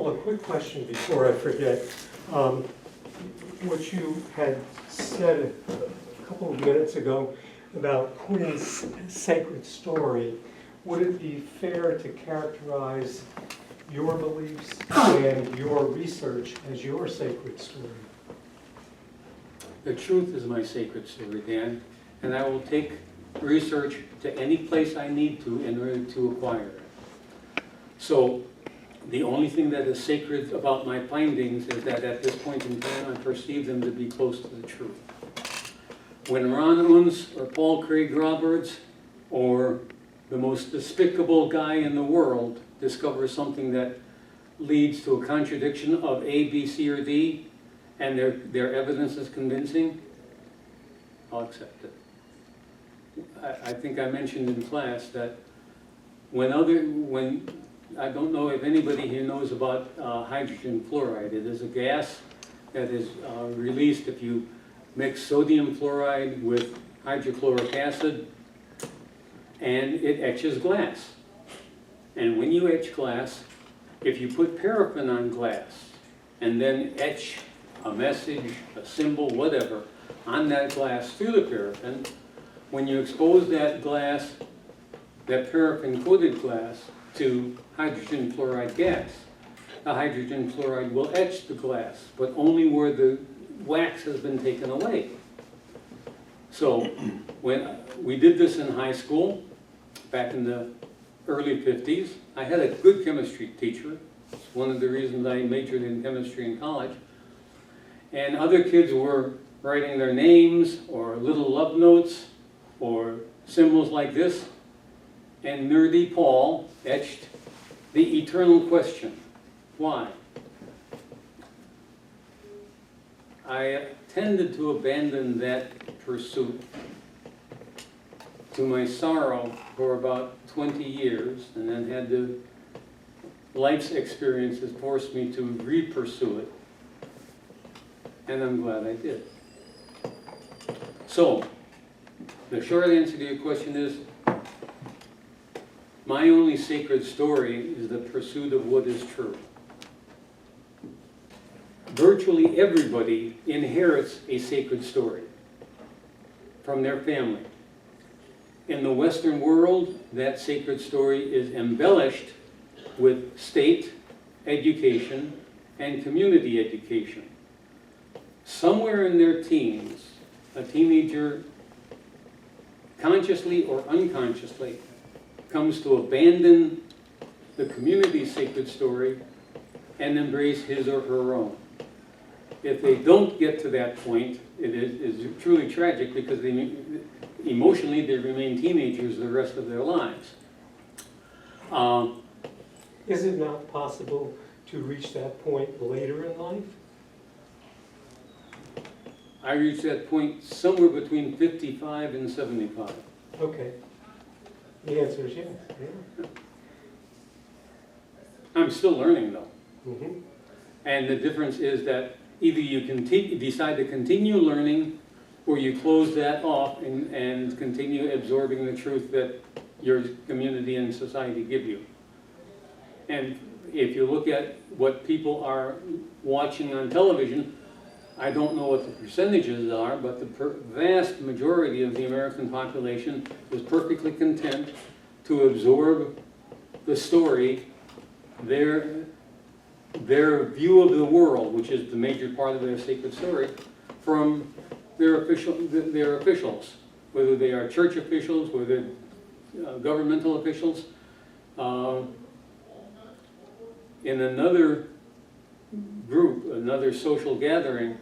Paul, a quick question before I forget. What you had said a couple of minutes ago about Quinn's sacred story, would it be fair to characterize your beliefs and your research as your sacred story? The truth is my sacred story, Dan, and I will take research to any place I need to in order to acquire it. So the only thing that is sacred about my findings is that at this point in time I perceive them to be close to the truth. When Ron Unz or Paul Craig Roberts or the most despicable guy in the world discovers something that leads to a contradiction of A, B, C, or D, and their evidence is convincing, I'll accept it. I think I mentioned in class that when I don't know if anybody here knows about hydrogen fluoride. It is a gas that is released if you mix sodium fluoride with hydrochloric acid, and it etches glass. And when you etch glass, if you put paraffin on glass and then etch a message, a symbol, whatever, on that glass through the paraffin, when you expose that glass, that paraffin-coated glass, to hydrogen fluoride gas, the hydrogen fluoride will etch the glass, but only where the wax has been taken away. So when we did this in high school, back in the early 50s, I had a good chemistry teacher. It's one of the reasons I majored in chemistry in college. And other kids were writing their names or little love notes or symbols like this. And nerdy Paul etched the eternal question, why? I tended to abandon that pursuit to my sorrow for about 20 years, and then had the life's experiences force me to re-pursue it, and I'm glad I did. So, the short answer to your question is, my only sacred story is the pursuit of what is true. Virtually everybody inherits a sacred story from their family. In the Western world, that sacred story is embellished with state education and community education. Somewhere in their teens, a teenager, consciously or unconsciously, comes to abandon the community's sacred story and embrace his or her own. If they don't get to that point, it is truly tragic, because emotionally they remain teenagers the rest of their lives. Is it not possible to reach that point later in life? I reached that point somewhere between 55 and 75. Okay. The answer is yes. Yeah. I'm still learning though. Mm-hmm. And the difference is that either you decide to continue learning, or you close that off and continue absorbing the truth that your community and society give you. And if you look at what people are watching on television, I don't know what the percentages are, but the vast majority of the American population is perfectly content to absorb the story, their view of the world, which is the major part of their sacred story, from their officials, whether they are church officials, whether governmental officials. In another group, another social gathering,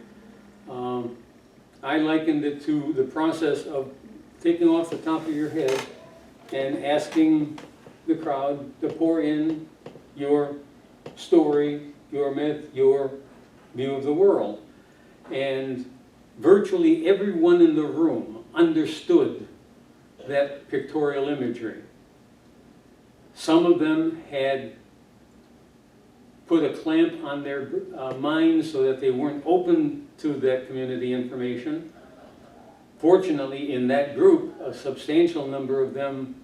I likened it to the process of taking off the top of your head and asking the crowd to pour in your story, your myth, your view of the world. And virtually everyone in the room understood that pictorial imagery. Some of them had put a clamp on their minds so that they weren't open to that community information. Fortunately, in that group, a substantial number of them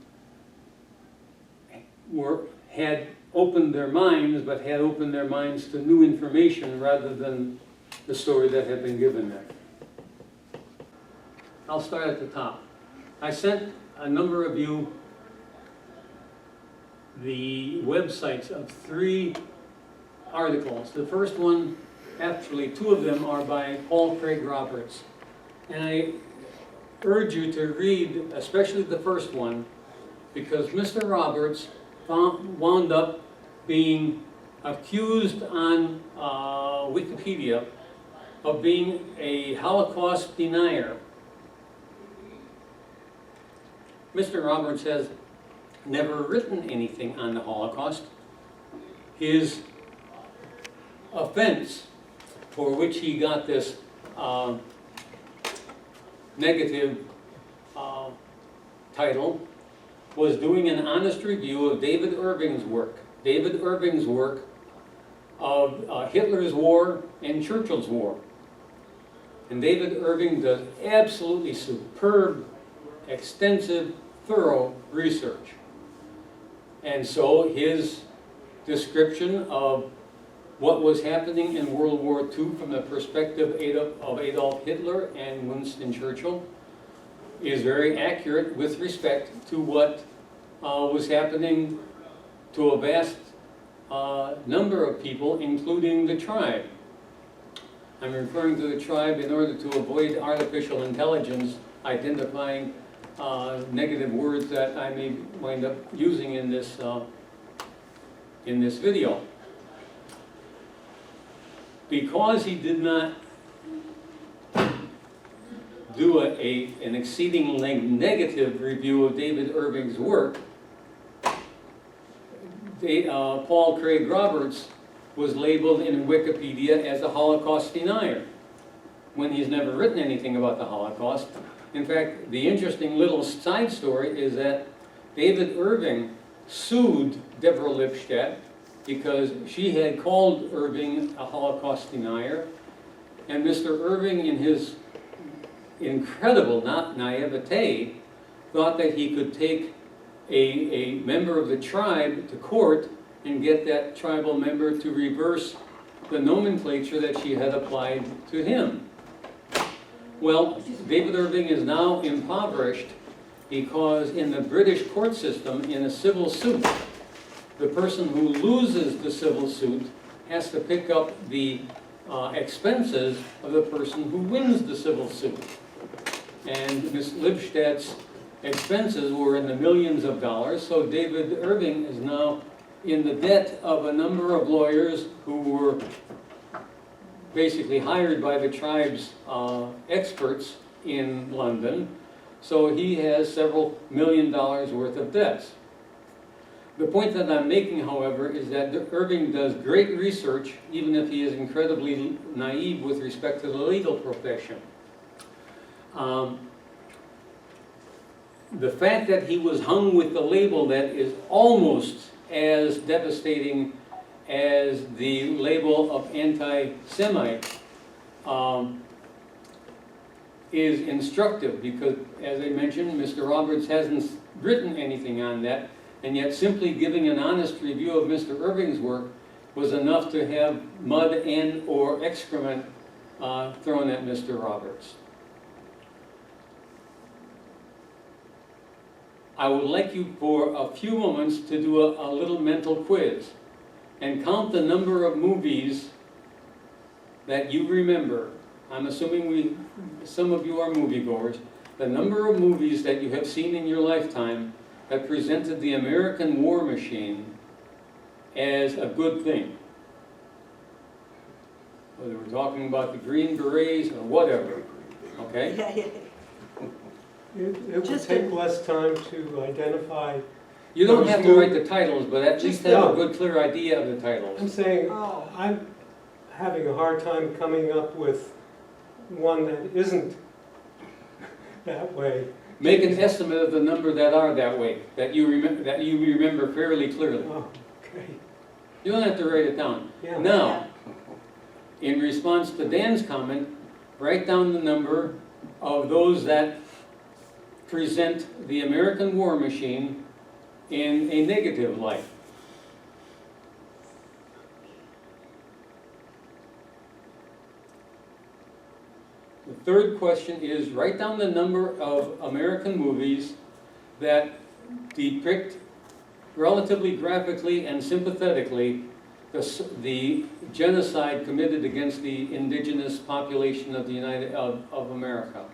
had opened their minds, but had opened their minds to new information rather than the story that had been given them. I'll start at the top. I sent a number of you the websites of 3 articles. The first one, actually 2 of them, are by Paul Craig Roberts. And I urge you to read especially the first one, because Mr. Roberts wound up being accused on Wikipedia of being a Holocaust denier. Mr. Roberts has never written anything on the Holocaust. His offense, for which he got this negative title, was doing an honest review of David Irving's work. David Irving's work of Hitler's war and Churchill's war. And David Irving does absolutely superb, extensive, thorough research. And so his description of what was happening in World War II from the perspective of Adolf Hitler and Winston Churchill is very accurate with respect to what was happening to a vast number of people, including the tribe. I'm referring to the tribe in order to avoid artificial intelligence identifying negative words that I may wind up using in this video. Because he did not do an exceedingly negative review of David Irving's work, Paul Craig Roberts was labeled in Wikipedia as a Holocaust denier, when he's never written anything about the Holocaust. In fact, the interesting little side story is that David Irving sued Deborah Lipstadt because she had called Irving a Holocaust denier, and Mr. Irving, in his incredible naivete, thought that he could take a member of the tribe to court and get that tribal member to reverse the nomenclature that she had applied to him. Well, David Irving is now impoverished because in the British court system, in a civil suit, the person who loses the civil suit has to pick up the expenses of the person who wins the civil suit. And Ms. Lipstadt's expenses were in the millions of dollars, so David Irving is now in the debt of a number of lawyers who were basically hired by the tribe's experts in London. So he has several $1 million worth of debts. The point that I'm making, however, is that Irving does great research, even if he is incredibly naive with respect to the legal profession. The fact that he was hung with the label that is almost as devastating as the label of anti-Semite is instructive, because, as I mentioned, Mr. Roberts hasn't written anything on that, and yet simply giving an honest review of Mr. Irving's work was enough to have mud and or excrement thrown at Mr. Roberts. I would like you for a few moments to do a little mental quiz and count the number of movies that you remember. I'm assuming some of you are moviegoers. The number of movies that you have seen in your lifetime that presented the American war machine as a good thing. Whether we're talking about the Green Berets or whatever, okay? Yeah. It would take less time to identify. You don't have to write the titles, but at least have a good, clear idea of the titles. I'm saying, I'm having a hard time coming up with one that isn't that way. Make an estimate of the number that are that way, that you remember fairly clearly. Oh, okay. You don't have to write it down. Yeah. Now, in response to Dan's comment, write down the number of those that present the American war machine in a negative light. The third question is, write down the number of American movies that depict relatively graphically and sympathetically the genocide committed against the indigenous population of the of America.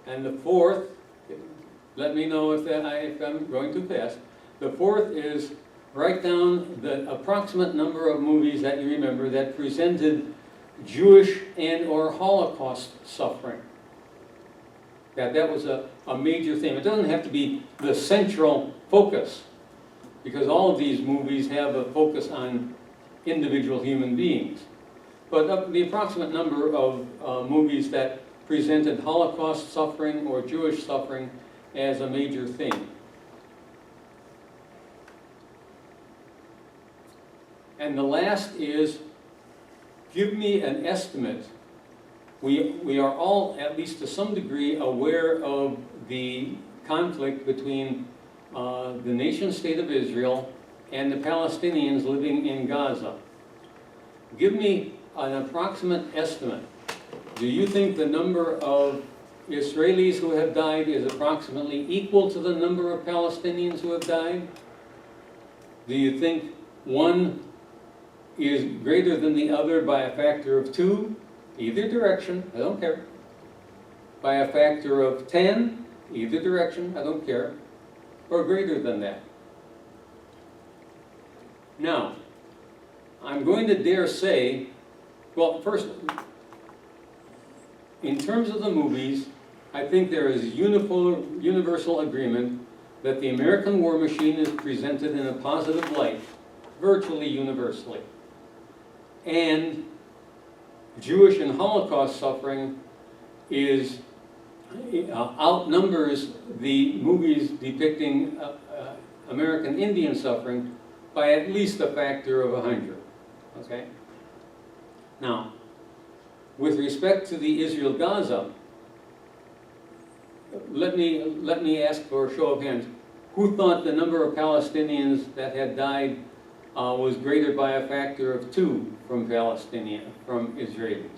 And the fourth, let me know if I'm going too fast. The fourth is, write down the approximate number of movies that you remember that presented Jewish and or Holocaust suffering. That was a major theme. It doesn't have to be the central focus, because all of these movies have a focus on individual human beings. But the approximate number of movies that presented Holocaust suffering or Jewish suffering as a major theme. And the last is, give me an estimate. We are all, at least to some degree, aware of the conflict between the nation-state of Israel and the Palestinians living in Gaza. Give me an approximate estimate. Do you think the number of Israelis who have died is approximately equal to the number of Palestinians who have died? Do you think one is greater than the other by a factor of 2? Either direction, I don't care. By a factor of 10, either direction, I don't care. Or greater than that. Now, I'm going to dare say, well, first, in terms of the movies, I think there is universal agreement that the American war machine is presented in a positive light, virtually universally. And Jewish and Holocaust suffering outnumbers the movies depicting American Indian suffering by at least a factor of 100. Okay? Now, with respect to the Israel-Gaza, let me ask for a show of hands. Who thought the number of Palestinians that had died was greater by a factor of 2 from Israelis?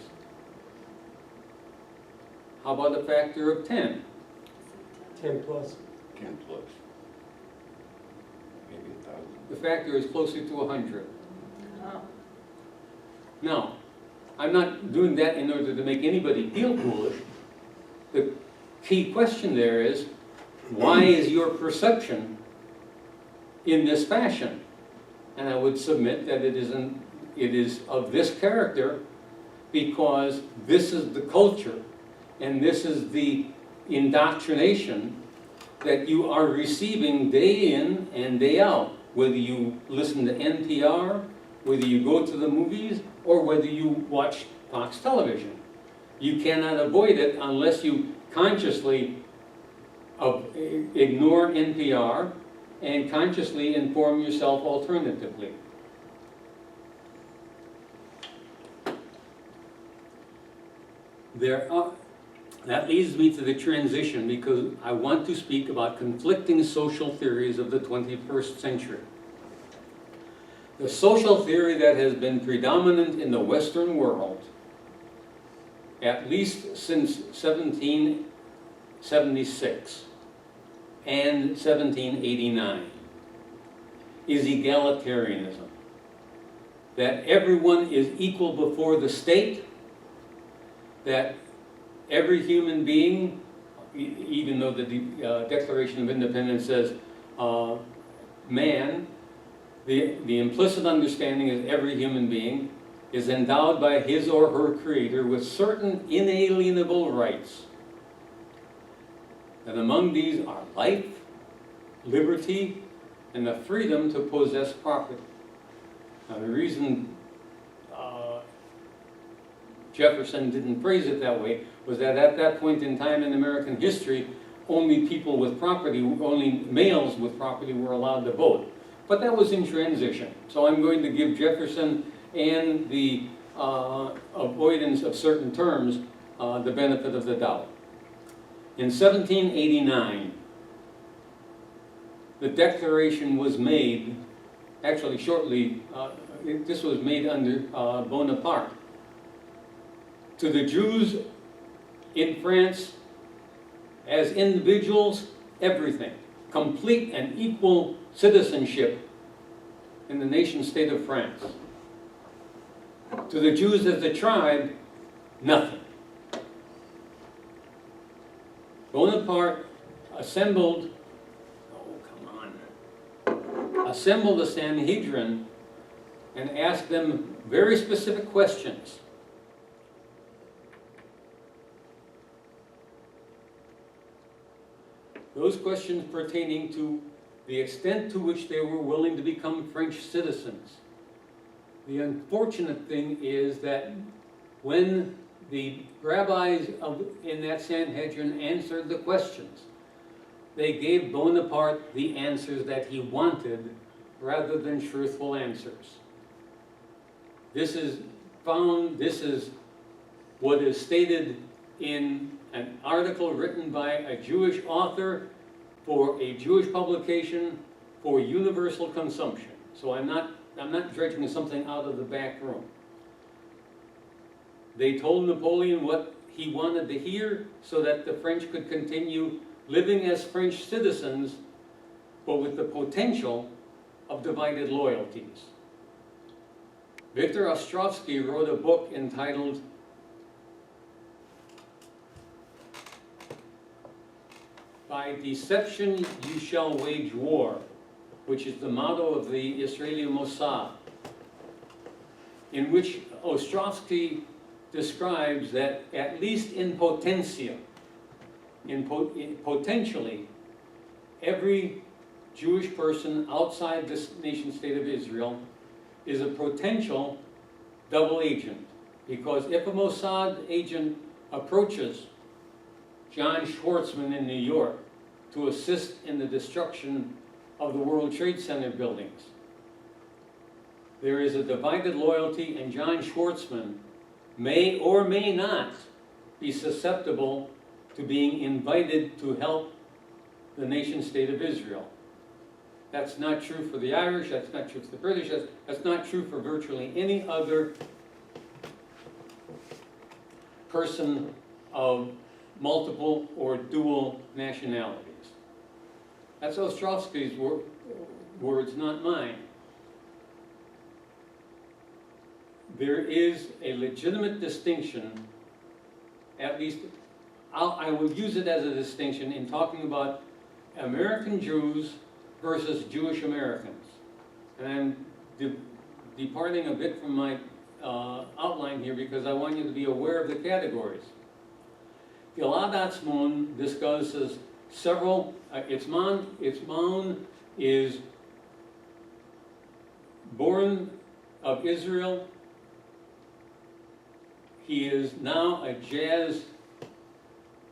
How about a factor of 10? 10 plus. 10 plus. Maybe 1,000. The factor is closer to 100. Oh. Now, I'm not doing that in order to make anybody feel foolish. The key question there is, why is your perception in this fashion? And I would submit that it is of this character because this is the culture and this is the indoctrination that you are receiving day in and day out, whether you listen to NPR, whether you go to the movies, or whether you watch Fox television. You cannot avoid it unless you consciously ignore NPR and consciously inform yourself alternatively. That leads me to the transition, because I want to speak about conflicting social theories of the 21st century. The social theory that has been predominant in the Western world, at least since 1776 and 1789, is egalitarianism. That everyone is equal before the state, that every human being, even though the Declaration of Independence says man, the implicit understanding is every human being is endowed by his or her creator with certain inalienable rights. And among these are life, liberty, and the freedom to possess property. Now the reason Jefferson didn't phrase it that way was that at that point in time in American history, only people with property, only males with property were allowed to vote. But that was in transition. So I'm going to give Jefferson and the avoidance of certain terms the benefit of the doubt. In 1789, the declaration was made, actually shortly, this was made under Bonaparte. To the Jews in France, as individuals, everything. Complete and equal citizenship in the nation-state of France. To the Jews as a tribe, nothing. Bonaparte assembled a Sanhedrin and asked them very specific questions. Those questions pertaining to the extent to which they were willing to become French citizens. The unfortunate thing is that when the rabbis in that Sanhedrin answered the questions, they gave Bonaparte the answers that he wanted rather than truthful answers. This is what is stated in an article written by a Jewish author for a Jewish publication for universal consumption. So I'm not dredging something out of the back room. They told Napoleon what he wanted to hear so that the French could continue living as French citizens, but with the potential of divided loyalties. Victor Ostrovsky wrote a book entitled "By Deception You Shall Wage War," which is the motto of the Israeli Mossad, in which Ostrovsky describes that at least in potentia, potentially, every Jewish person outside this nation-state of Israel is a potential double agent. Because if a Mossad agent approaches John Schwartzman in New York to assist in the destruction of the World Trade Center buildings, there is a divided loyalty, and John Schwartzman may or may not be susceptible to being invited to help the nation-state of Israel. That's not true for the Irish, that's not true for the British, that's not true for virtually any other person of multiple or dual nationalities. That's Ostrovsky's words, not mine. There is a legitimate distinction, at least I would use it as a distinction in talking about American Jews versus Jewish Americans. And I'm departing a bit from my outline here because I want you to be aware of the categories. Gilad Atzmon discusses several, Atzmon is born of Israel. He is now a jazz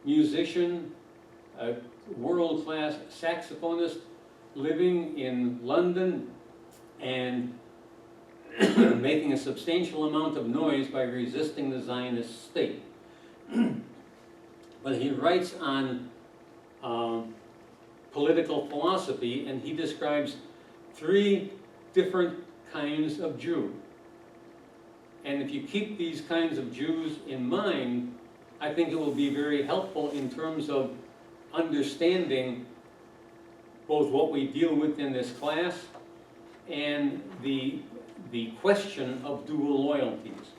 musician, a world-class saxophonist living in London and making a substantial amount of noise by resisting the Zionist state. But he writes on political philosophy, and he describes three different kinds of Jew. And if you keep these kinds of Jews in mind, I think it will be very helpful in terms of understanding both what we deal with in this class and the question of dual loyalties.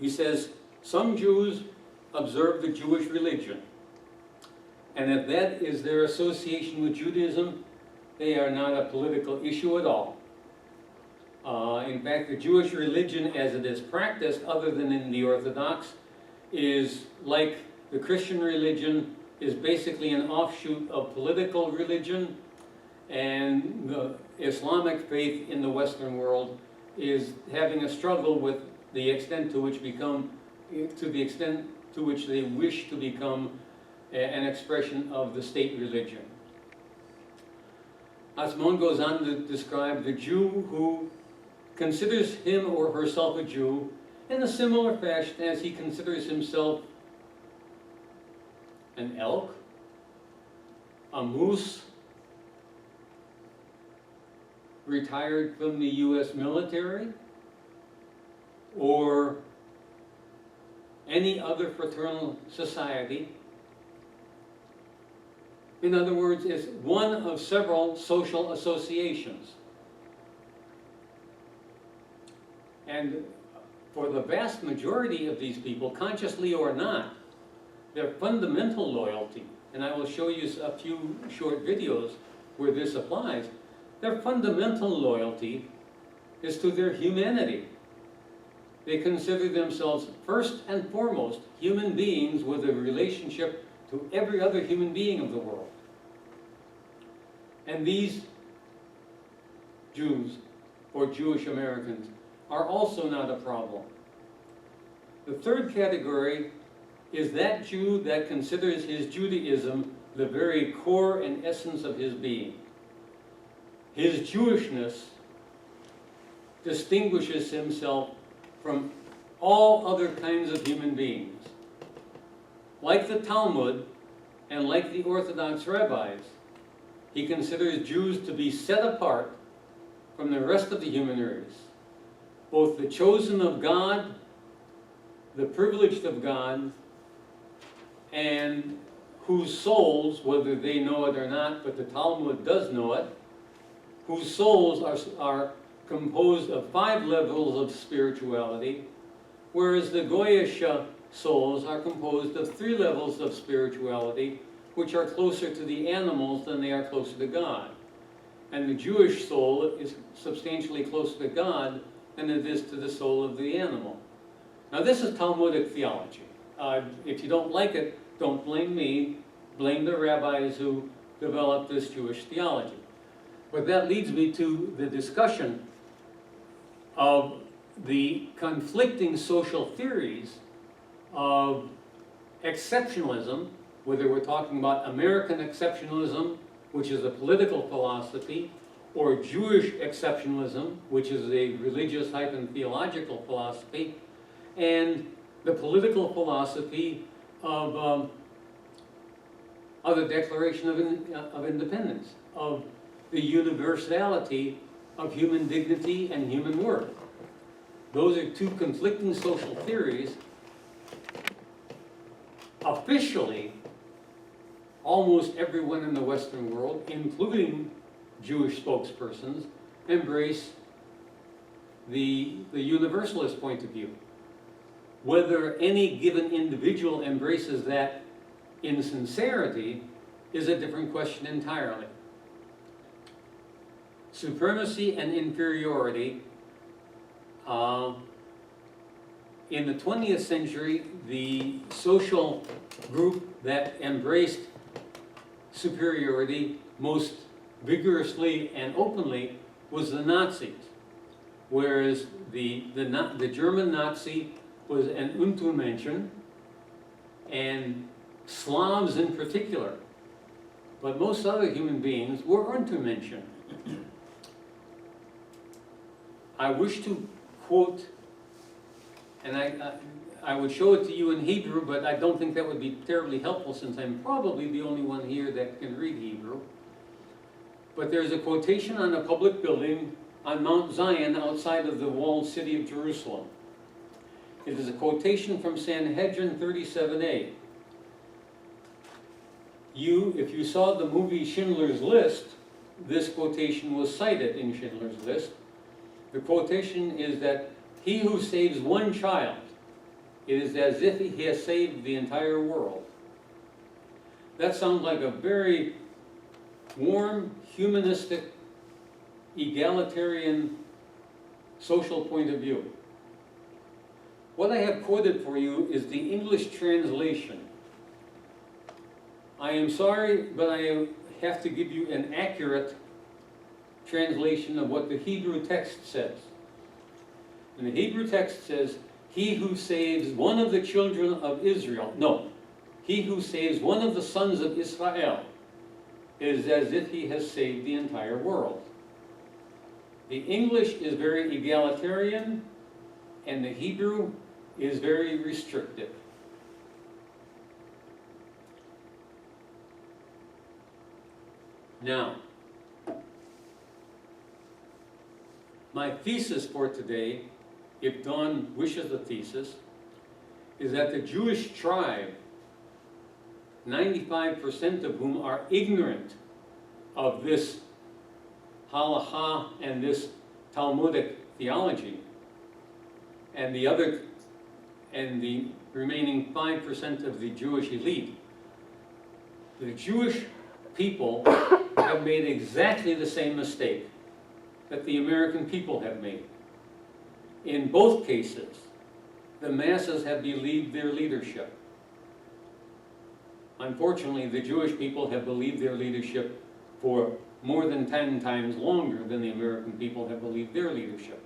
He says, some Jews observe the Jewish religion, and if that is their association with Judaism, they are not a political issue at all. In fact, the Jewish religion as it is practiced, other than in the Orthodox, is like the Christian religion, is basically an offshoot of political religion, and the Islamic faith in the Western world is having a struggle with the extent to which they wish to become an expression of the state religion. Atzmon goes on to describe the Jew who considers him or herself a Jew in a similar fashion as he considers himself an elk, a moose retired from the US military, or any other fraternal society. In other words, it's one of several social associations. And for the vast majority of these people, consciously or not, their fundamental loyalty, and I will show you a few short videos where this applies, their fundamental loyalty is to their humanity. They consider themselves first and foremost human beings with a relationship to every other human being of the world. And these Jews, or Jewish Americans, are also not a problem. The third category is that Jew that considers his Judaism the very core and essence of his being. His Jewishness distinguishes himself from all other kinds of human beings. Like the Talmud and like the Orthodox rabbis, he considers Jews to be set apart from the rest of the human race, both the chosen of God, the privileged of God, and whose souls, whether they know it or not, but the Talmud does know it, whose souls are composed of 5 levels of spirituality, whereas the Goyish souls are composed of 3 levels of spirituality, which are closer to the animals than they are closer to God. And the Jewish soul is substantially closer to God than it is to the soul of the animal. Now this is Talmudic theology. If you don't like it, don't blame me, blame the rabbis who developed this Jewish theology. But that leads me to the discussion of the conflicting social theories of exceptionalism, whether we're talking about American exceptionalism, which is a political philosophy, or Jewish exceptionalism, which is a religious-theological philosophy, and the political philosophy of the Declaration of Independence, of the universality of human dignity and human worth. Those are 2 conflicting social theories. Officially, almost everyone in the Western world, including Jewish spokespersons, embrace the universalist point of view. Whether any given individual embraces that in sincerity is a different question entirely. Supremacy and inferiority. In the 20th century, the social group that embraced superiority most vigorously and openly was the Nazis, whereas the German Nazi was an Untermenschen, and Slavs in particular, but most other human beings were Untermenschen. I wish to quote, and I would show it to you in Hebrew, but I don't think that would be terribly helpful since I'm probably the only one here that can read Hebrew. But there's a quotation on a public building on Mount Zion outside of the walled city of Jerusalem. It is a quotation from Sanhedrin 37a. If you saw the movie Schindler's List, this quotation was cited in Schindler's List. The quotation is that he who saves one child, it is as if he has saved the entire world. That sounds like a very warm, humanistic, egalitarian social point of view. What I have quoted for you is the English translation. I am sorry, but I have to give you an accurate translation of what the Hebrew text says. And the Hebrew text says, he who saves one of the children of Israel, no, he who saves one of the sons of Israel is as if he has saved the entire world. The English is very egalitarian, and the Hebrew is very restrictive. Now, my thesis for today, if Dawn wishes a thesis, is that the Jewish tribe, 95% of whom are ignorant of this halacha and this Talmudic theology, and the remaining 5% of the Jewish elite, the Jewish people have made exactly the same mistake that the American people have made. In both cases, the masses have believed their leadership. Unfortunately, the Jewish people have believed their leadership for more than 10 times longer than the American people have believed their leadership.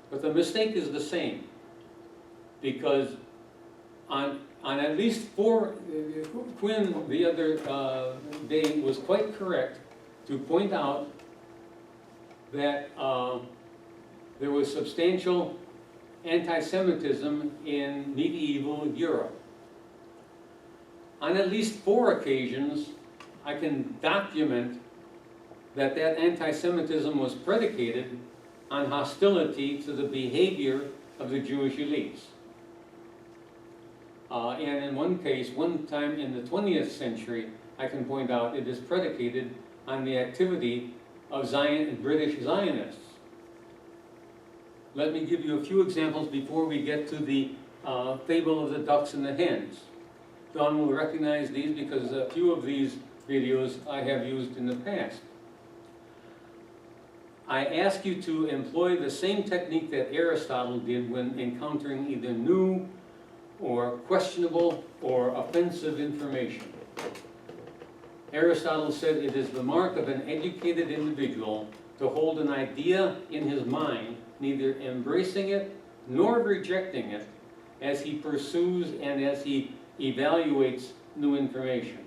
But the mistake is the same, because on at least 4, Quinn the other day was quite correct to point out that there was substantial anti-Semitism in medieval Europe. On at least 4 occasions, I can document that anti-Semitism was predicated on hostility to the behavior of the Jewish elites. And in one case, one time in the 20th century, I can point out it is predicated on the activity of British Zionists. Let me give you a few examples before we get to the fable of the ducks and the hens. Dawn will recognize these because a few of these videos I have used in the past. I ask you to employ the same technique that Aristotle did when encountering either new or questionable or offensive information. Aristotle said it is the mark of an educated individual to hold an idea in his mind, neither embracing it nor rejecting it, as he pursues and as he evaluates new information.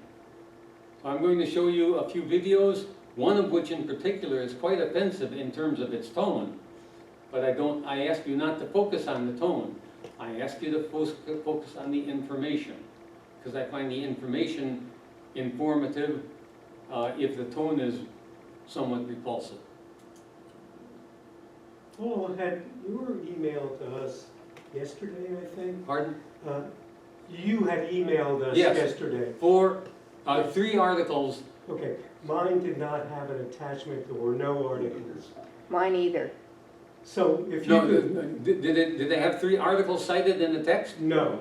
So I'm going to show you a few videos, one of which in particular is quite offensive in terms of its tone, but I ask you not to focus on the tone. I ask you to focus on the information, because I find the information informative if the tone is somewhat repulsive. Paul, you were emailed to us yesterday, I think? Pardon? You had emailed us Yes. yesterday. 3 articles. Okay, mine did not have an attachment. There were no articles. Mine either. So if you No, could... did they have 3 articles cited in the text? No.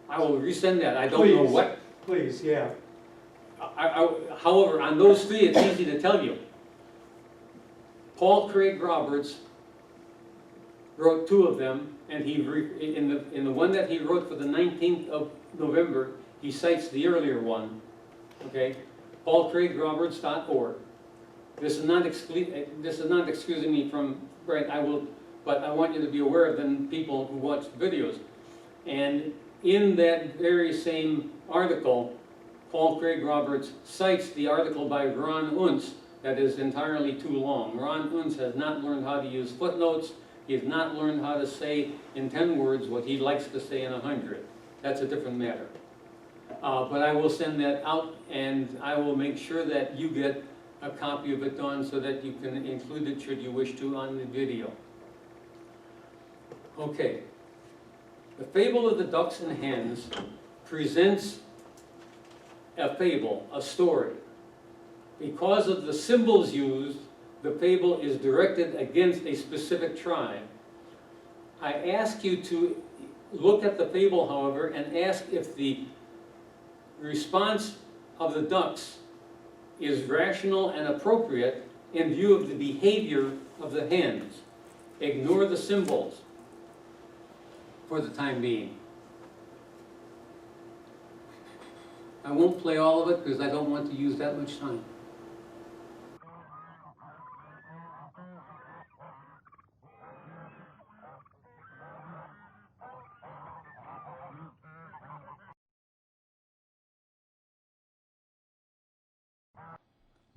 I will resend that. I don't know Please. what. Please, yeah. However, on those 3, it's easy to tell you. Paul Craig Roberts wrote 2 of them, and in the one that he wrote for the 19th of November, he cites the earlier one. Okay, paulcraigroberts.org. This is not excusing me from right. But I want you to be aware of the people who watch the videos. And in that very same article, Paul Craig Roberts cites the article by Ron Unz that is entirely too long. Ron Unz has not learned how to use footnotes. He has not learned how to say in 10 words what he likes to say in 100. That's a different matter. But I will send that out, and I will make sure that you get a copy of it, Dawn, so that you can include it, should you wish to, on the video. Okay. The fable of the ducks and hens presents a fable, a story. Because of the symbols used, the fable is directed against a specific tribe. I ask you to look at the fable, however, and ask if the response of the ducks is rational and appropriate in view of the behavior of the hens. Ignore the symbols for the time being. I won't play all of it because I don't want to use that much time.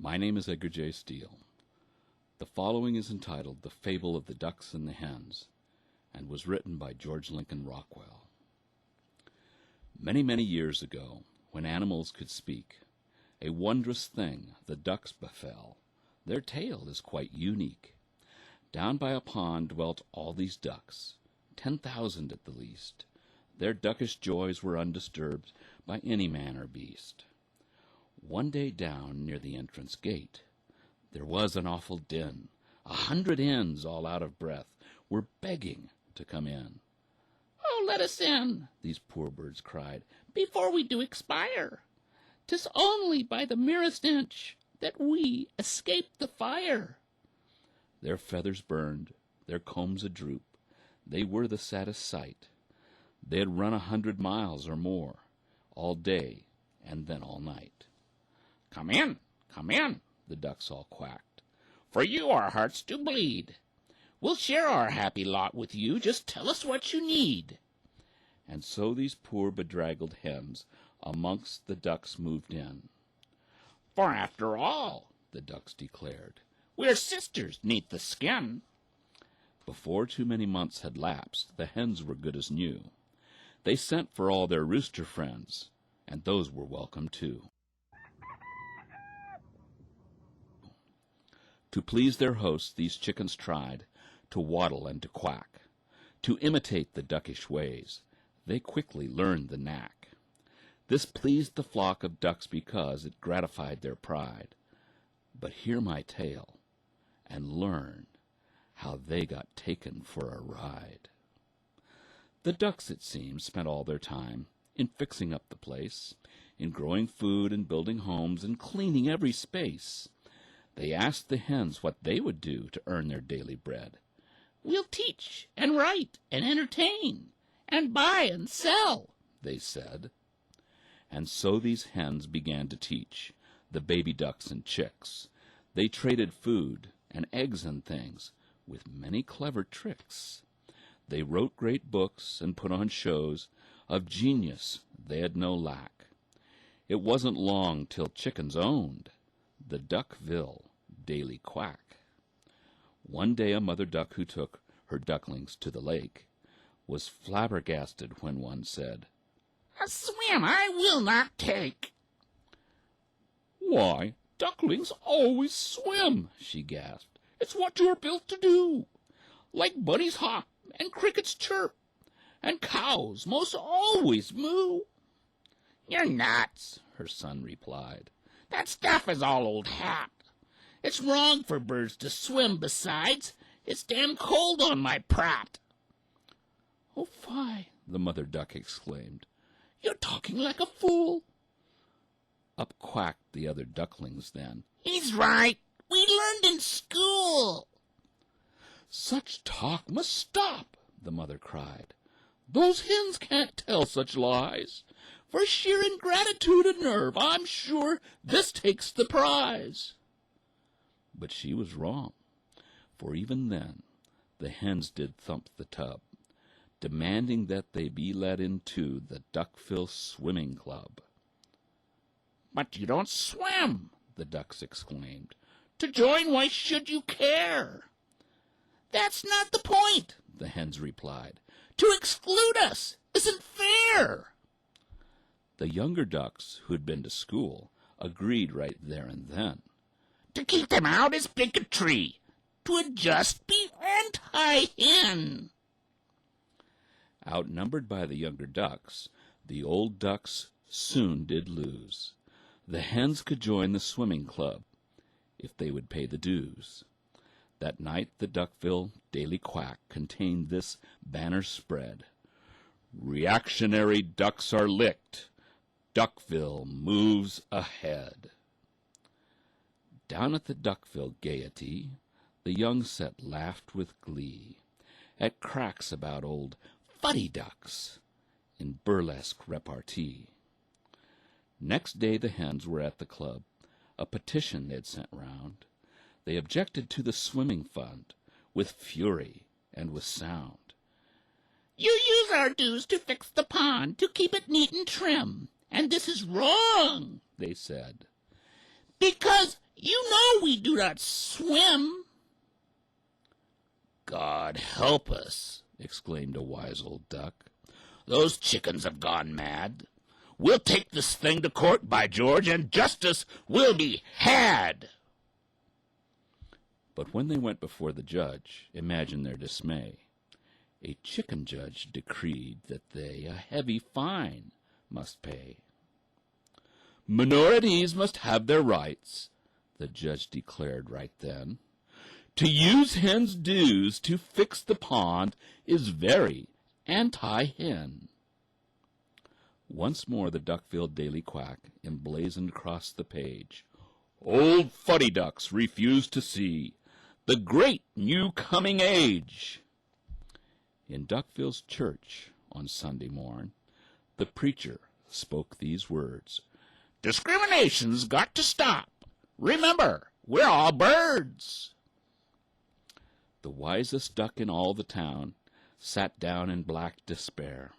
My name is Edgar J. Steele. The following is entitled The Fable of the Ducks and the Hens, and was written by George Lincoln Rockwell. Many, many years ago, when animals could speak, A wondrous thing the ducks befell. Their tale is quite unique. Down by a pond dwelt all these ducks, 10,000 at the least. Their duckish joys were undisturbed by any man or beast. One day down near the entrance gate, there was an awful din. 100 hens, all out of breath, were begging to come in. "Oh, let us in," these poor birds cried, "before we do expire. 'Tis only by the merest inch that we escape the fire." Their feathers burned, their combs a-droop. They were the saddest sight. They had run 100 miles or more, all day and then all night. Come in, the ducks all quacked, "for you our hearts do bleed. We'll share our happy lot with you, just tell us what you need." And so these poor bedraggled hens amongst the ducks moved in. "For after all," the ducks declared, "we're sisters 'neath the skin." Before too many months had lapsed, the hens were good as new. They sent for all their rooster friends, and those were welcome too. To please their hosts, these chickens tried to waddle and to quack. To imitate the duckish ways, they quickly learned the knack. This pleased the flock of ducks because it gratified their pride. But hear my tale, and learn how they got taken for a ride. The ducks, it seems, spent all their time in fixing up the place, in growing food and building homes and cleaning every space. They asked the hens what they would do to earn their daily bread. "We'll teach and write and entertain and buy and sell," they said. And so these hens began to teach the baby ducks and chicks. They traded food and eggs and things with many clever tricks. They wrote great books and put on shows. Of genius they had no lack. It wasn't long till chickens owned the Duckville daily quack. One day a mother duck who took her ducklings to the lake was flabbergasted when one said, "A swim I will not take." "Why, ducklings always swim," she gasped. "It's what you're built to do. Like bunnies hop and crickets chirp, and cows most always moo." "You're nuts," her son replied. "That stuff is all old hat. It's wrong for birds to swim. Besides, it's damn cold on my prat." "Oh, fie!" the mother duck exclaimed. "You're talking like a fool." Up quacked the other ducklings then. "He's right. We learned in school." "Such talk must stop," the mother cried. "Those hens can't tell such lies. For sheer ingratitude and nerve, I'm sure this takes the prize." But she was wrong, for even then the hens did thump the tub, demanding that they be let into the Duckville Swimming Club. "But you don't swim," the ducks exclaimed. "To join, why should you care?" "That's not the point," the hens replied. "To exclude us isn't fair." The younger ducks, who'd been to school, agreed right there and then. "To keep them out is bigotry. 'Twould just be anti-hen." Outnumbered by the younger ducks, the old ducks soon did lose. The hens could join the swimming club if they would pay the dues. That night the Duckville Daily Quack contained this banner spread: "Reactionary ducks are licked. Duckville moves ahead." Down at the Duckville Gaiety, the young set laughed with glee at cracks about old fuddy ducks in burlesque repartee. Next day the hens were at the club. A petition they'd sent round. They objected to the swimming fund with fury and with sound. "You use our dues to fix the pond, to keep it neat and trim, and this is wrong," they said, "because you know we do not swim." "God help us," exclaimed a wise old duck. "Those chickens have gone mad. We'll take this thing to court, by George, and justice will be had. But when they went before the judge, imagine their dismay. A chicken judge decreed that they a heavy fine must pay. Minorities must have their rights, the judge declared right then. To use hens' dues to fix the pond is very anti-hen. Once more the Duckville Daily Quack emblazoned across the page. Old fuddy ducks refuse to see the great new coming age. In Duckville's church on Sunday morn, the preacher spoke these words. Discrimination's got to stop. Remember, we're all birds. The wisest duck in all the town sat down in black despair.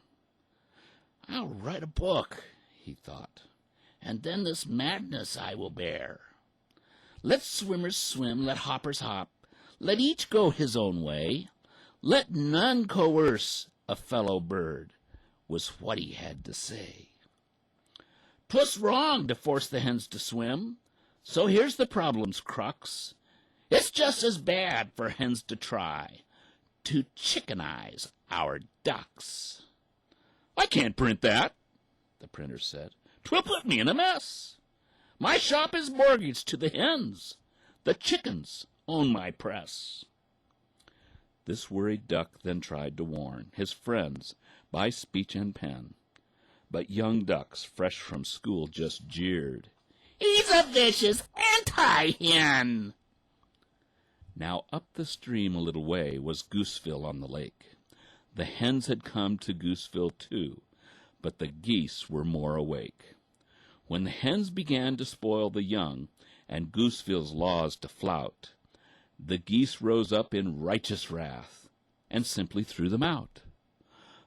I'll write a book, he thought, and then this madness I will bear. Let swimmers swim, let hoppers hop, let each go his own way. Let none coerce a fellow bird, was what he had to say. 'Twas wrong to force the hens to swim, so here's the problem's crux. It's just as bad for hens to try to chickenize our ducks. I can't print that, the printer said. 'Twill put me in a mess. My shop is mortgaged to the hens. The chickens own my press. This worried duck then tried to warn his friends by speech and pen. But young ducks, fresh from school, just jeered. He's a vicious anti-hen. Now up the stream a little way was Gooseville on the lake. The hens had come to Gooseville too, but the geese were more awake. When the hens began to spoil the young and Gooseville's laws to flout, the geese rose up in righteous wrath and simply threw them out.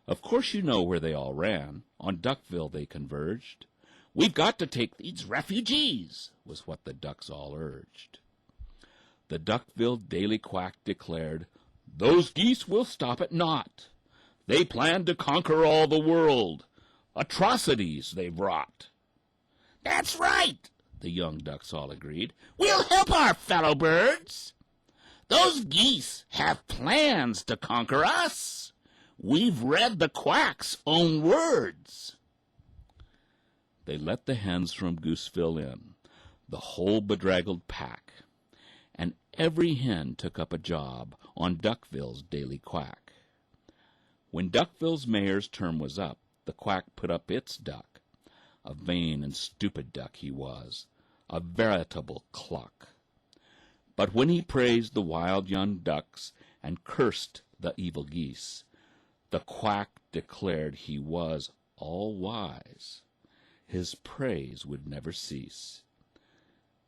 Of course you know where they all ran. On Duckville they converged. We've got to take these refugees, was what the ducks all urged. The Duckville Daily Quack declared, those geese will stop at naught. They plan to conquer all the world. Atrocities they've wrought. That's right, the young ducks all agreed. We'll help our fellow birds. Those geese have plans to conquer us. We've read the quack's own words. They let the hens from Gooseville in, the whole bedraggled pack, and every hen took up a job on Duckville's Daily Quack. When Duckville's mayor's term was up, the quack put up its duck. A vain and stupid duck he was, a veritable cluck. But when he praised the wild young ducks and cursed the evil geese, the quack declared he was all-wise. His praise would never cease.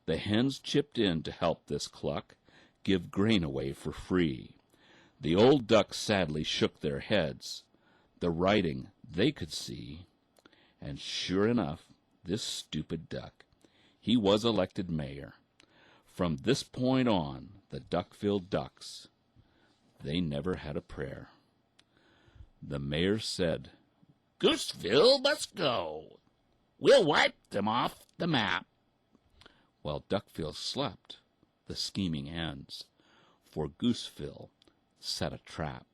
The hens chipped in to help this cluck give grain away for free. The old ducks sadly shook their heads. The writing they could see. And sure enough, this stupid duck, he was elected mayor. From this point on, the Duckville Ducks, they never had a prayer. The mayor said, Gooseville must go. We'll wipe them off the map. While Duckville slept, the scheming hens, for Gooseville set a trap.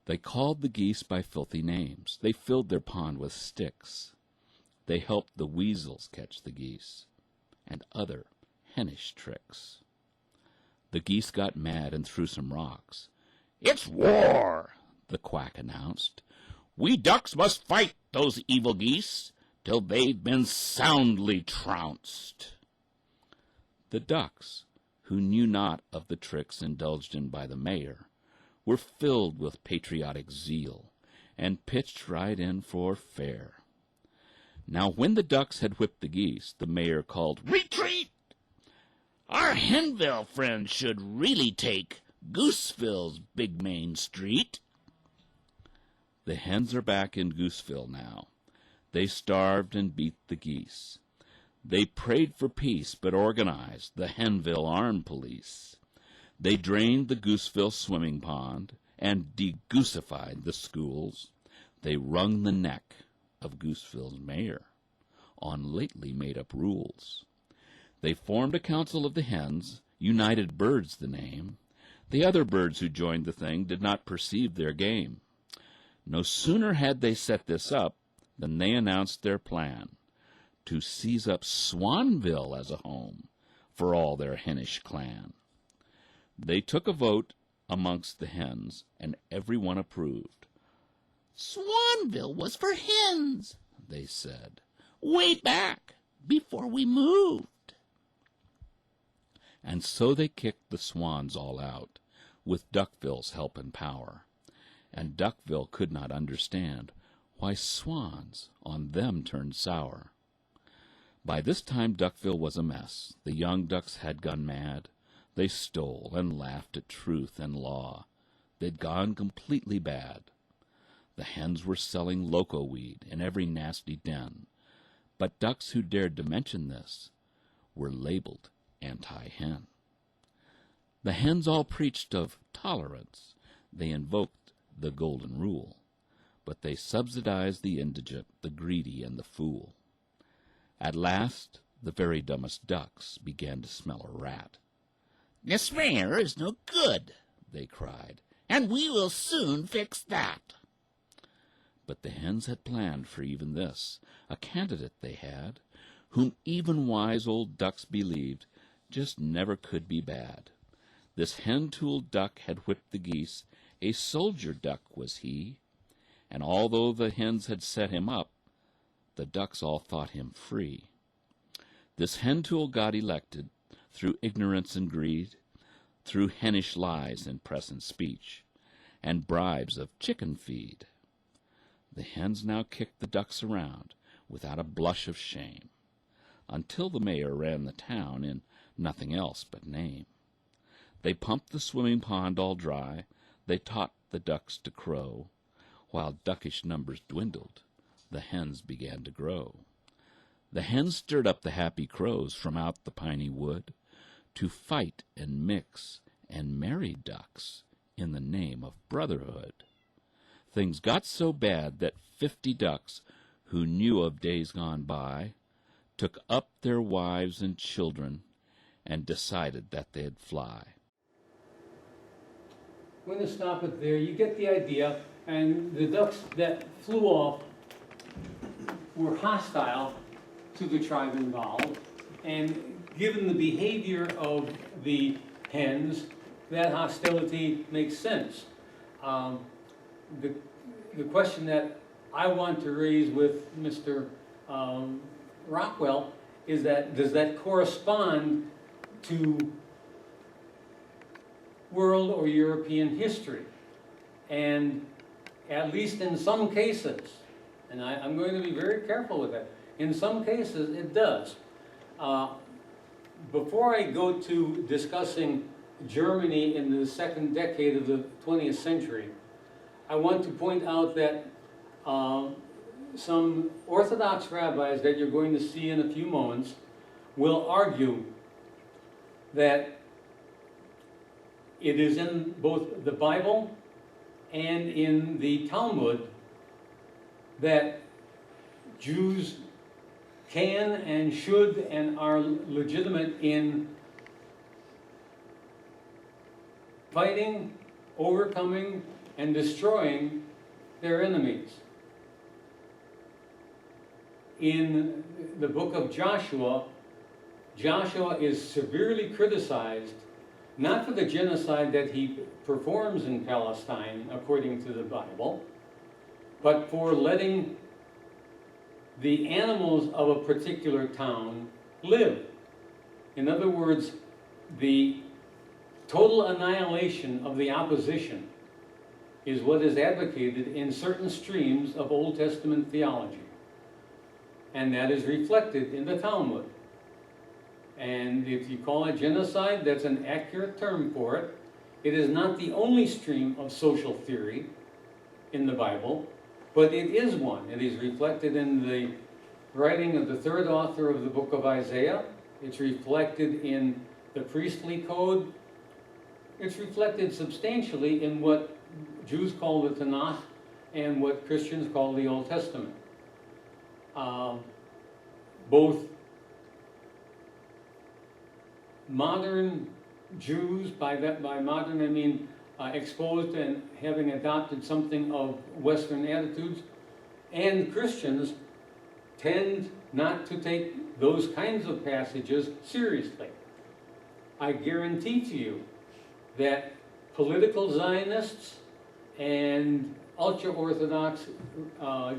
They called the geese by filthy names. They filled their pond with sticks. They helped the weasels catch the geese, and other hennish tricks. The geese got mad and threw some rocks. It's war, the quack announced. We ducks must fight those evil geese till they've been soundly trounced. The ducks, who knew not of the tricks indulged in by the mayor, were filled with patriotic zeal and pitched right in for fair. Now when the ducks had whipped the geese, the mayor called, Retreat! Our Henville friends should really take Gooseville's big main street. The hens are back in Gooseville now. They starved and beat the geese. They prayed for peace, but organized the Henville Armed Police. They drained the Gooseville swimming pond and de-goosified the schools. They wrung the neck of Gooseville's mayor on lately made-up rules. They formed a council of the hens, United Birds the name. The other birds who joined the thing did not perceive their game. No sooner had they set this up than they announced their plan, to seize up Swanville as a home for all their henish clan. They took a vote amongst the hens, and every one approved. Swanville was for hens, they said, way back before we moved. And so they kicked the swans all out, with Duckville's help and power. And Duckville could not understand why swans on them turned sour. By this time Duckville was a mess. The young ducks had gone mad. They stole and laughed at truth and law. They'd gone completely bad. The hens were selling loco weed in every nasty den, but ducks who dared to mention this were labeled anti-hen. The hens all preached of tolerance. They invoked the golden rule, but they subsidized the indigent, the greedy, and the fool. At last, the very dumbest ducks began to smell a rat. "This mayor is no good," they cried, "and we will soon fix that." But the hens had planned for even this. A candidate they had, whom even wise old ducks believed just never could be bad. This hen-tooled duck had whipped the geese. A soldier duck was he, and although the hens had set him up, the ducks all thought him free. This hen-tool got elected through ignorance and greed, through hennish lies in press and speech, and bribes of chicken feed. The hens now kicked the ducks around without a blush of shame, until the mayor ran the town in nothing else but name. They pumped the swimming pond all dry. They taught the ducks to crow. While duckish numbers dwindled, the hens began to grow. The hens stirred up the happy crows from out the piney wood to fight and mix and marry ducks in the name of brotherhood. Things got so bad that 50 ducks who knew of days gone by took up their wives and children and decided that they'd fly. I'm going to stop it there. You get the idea. And the ducks that flew off were hostile to the tribe involved. And given the behavior of the hens, that hostility makes sense. The question that I want to raise with Mr. Rockwell is that, does that correspond to world or European history? And at least in some cases, and I'm going to be very careful with that, in some cases it does. Before I go to discussing Germany in the second decade of the 20th century, I want to point out that some Orthodox rabbis that you're going to see in a few moments will argue that it is in both the Bible and in the Talmud that Jews can and should and are legitimate in fighting, overcoming, and destroying their enemies. In the book of Joshua, Joshua is severely criticized, not for the genocide that he performs in Palestine, according to the Bible, but for letting the animals of a particular town live. In other words, the total annihilation of the opposition is what is advocated in certain streams of Old Testament theology. And that is reflected in the Talmud. And if you call it genocide, that's an accurate term for it. It is not the only stream of social theory in the Bible, but it is one. It is reflected in the writing of the third author of the book of Isaiah. It's reflected in the priestly code. It's reflected substantially in what Jews call the Tanakh and what Christians call the Old Testament. both modern Jews, by modern I mean exposed and having adopted something of Western attitudes, and Christians tend not to take those kinds of passages seriously. I guarantee to you that political Zionists and ultra-Orthodox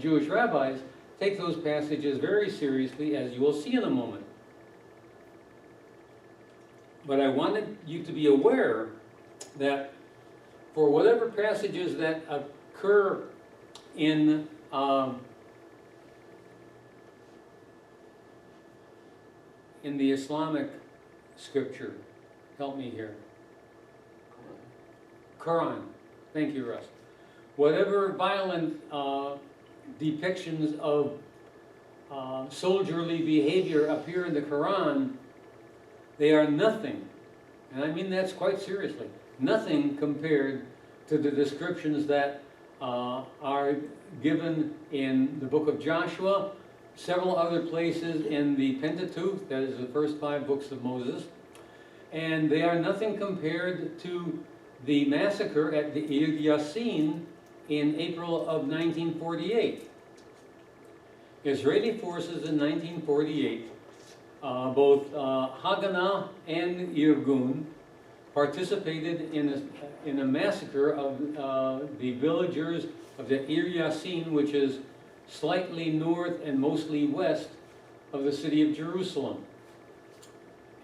Jewish rabbis take those passages very seriously, as you will see in a moment. But I wanted you to be aware that for whatever passages that occur in the Islamic scripture, help me here. Quran. Thank you, Russ. Whatever violent depictions of soldierly behavior appear in the Quran, they are nothing, and I mean that's quite seriously, nothing compared to the descriptions that are given in the book of Joshua, several other places in the Pentateuch, that is the first 5 books of Moses, and they are nothing compared to the massacre at the Ir Yassin in April of 1948. Israeli forces in 1948, both Haganah and Irgun, participated in a massacre of the villagers of the Ir Yassin, which is slightly north and mostly west of the city of Jerusalem.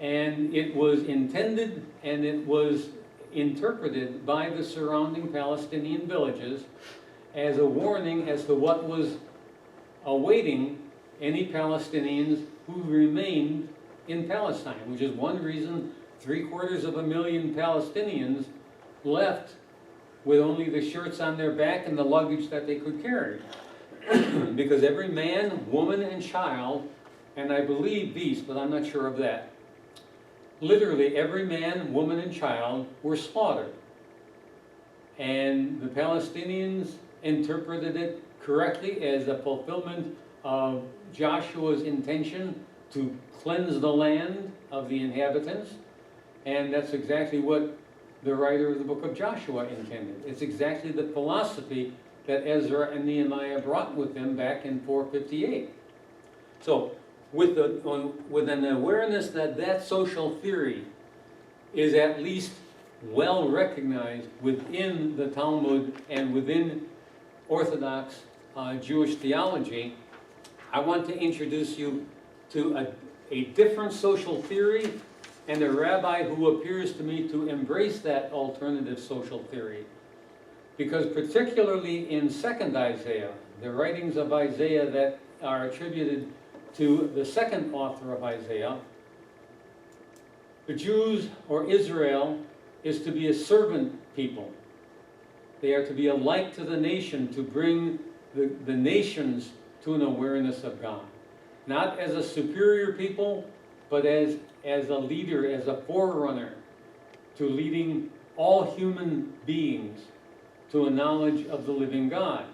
And it was intended and it was interpreted by the surrounding Palestinian villages as a warning as to what was awaiting any Palestinians who remained in Palestine, which is one reason 750,000 Palestinians left with only the shirts on their back and the luggage that they could carry. Because every man, woman, and child, and I believe beast, but I'm not sure of that, literally every man, woman, and child were slaughtered. And the Palestinians interpreted it correctly as a fulfillment of Joshua's intention to cleanse the land of the inhabitants. And that's exactly what the writer of the book of Joshua intended. It's exactly the philosophy that Ezra and Nehemiah brought with them back in 458. So, with an awareness that that social theory is at least well recognized within the Talmud and within Orthodox Jewish theology, I want to introduce you to a different social theory and a rabbi who appears to me to embrace that alternative social theory. Because particularly in 2nd Isaiah, the writings of Isaiah that are attributed to the second author of Isaiah, the Jews, or Israel, is to be a servant people. They are to be a light to the nation, to bring the nations to an awareness of God. Not as a superior people, but as a leader, as a forerunner to leading all human beings to a knowledge of the living God.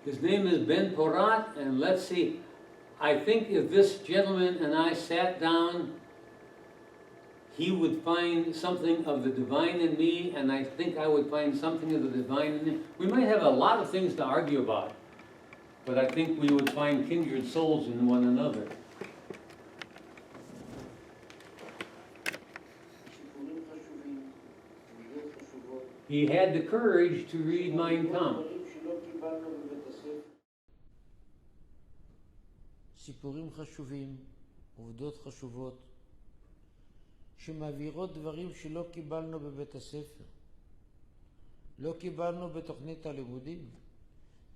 His name is Ben Porat, and let's see, I think if this gentleman and I sat down, he would find something of the divine in me, and I think I would find something of the divine in him. We might have a lot of things to argue about, but I think we would find kindred souls in one another. He had the courage to read Mein Kampf. סיפורים חשובים, עובדות חשובות, שמעבירות דברים שלא קיבלנו בבית הספר. לא קיבלנו בתוכנית הלימודים,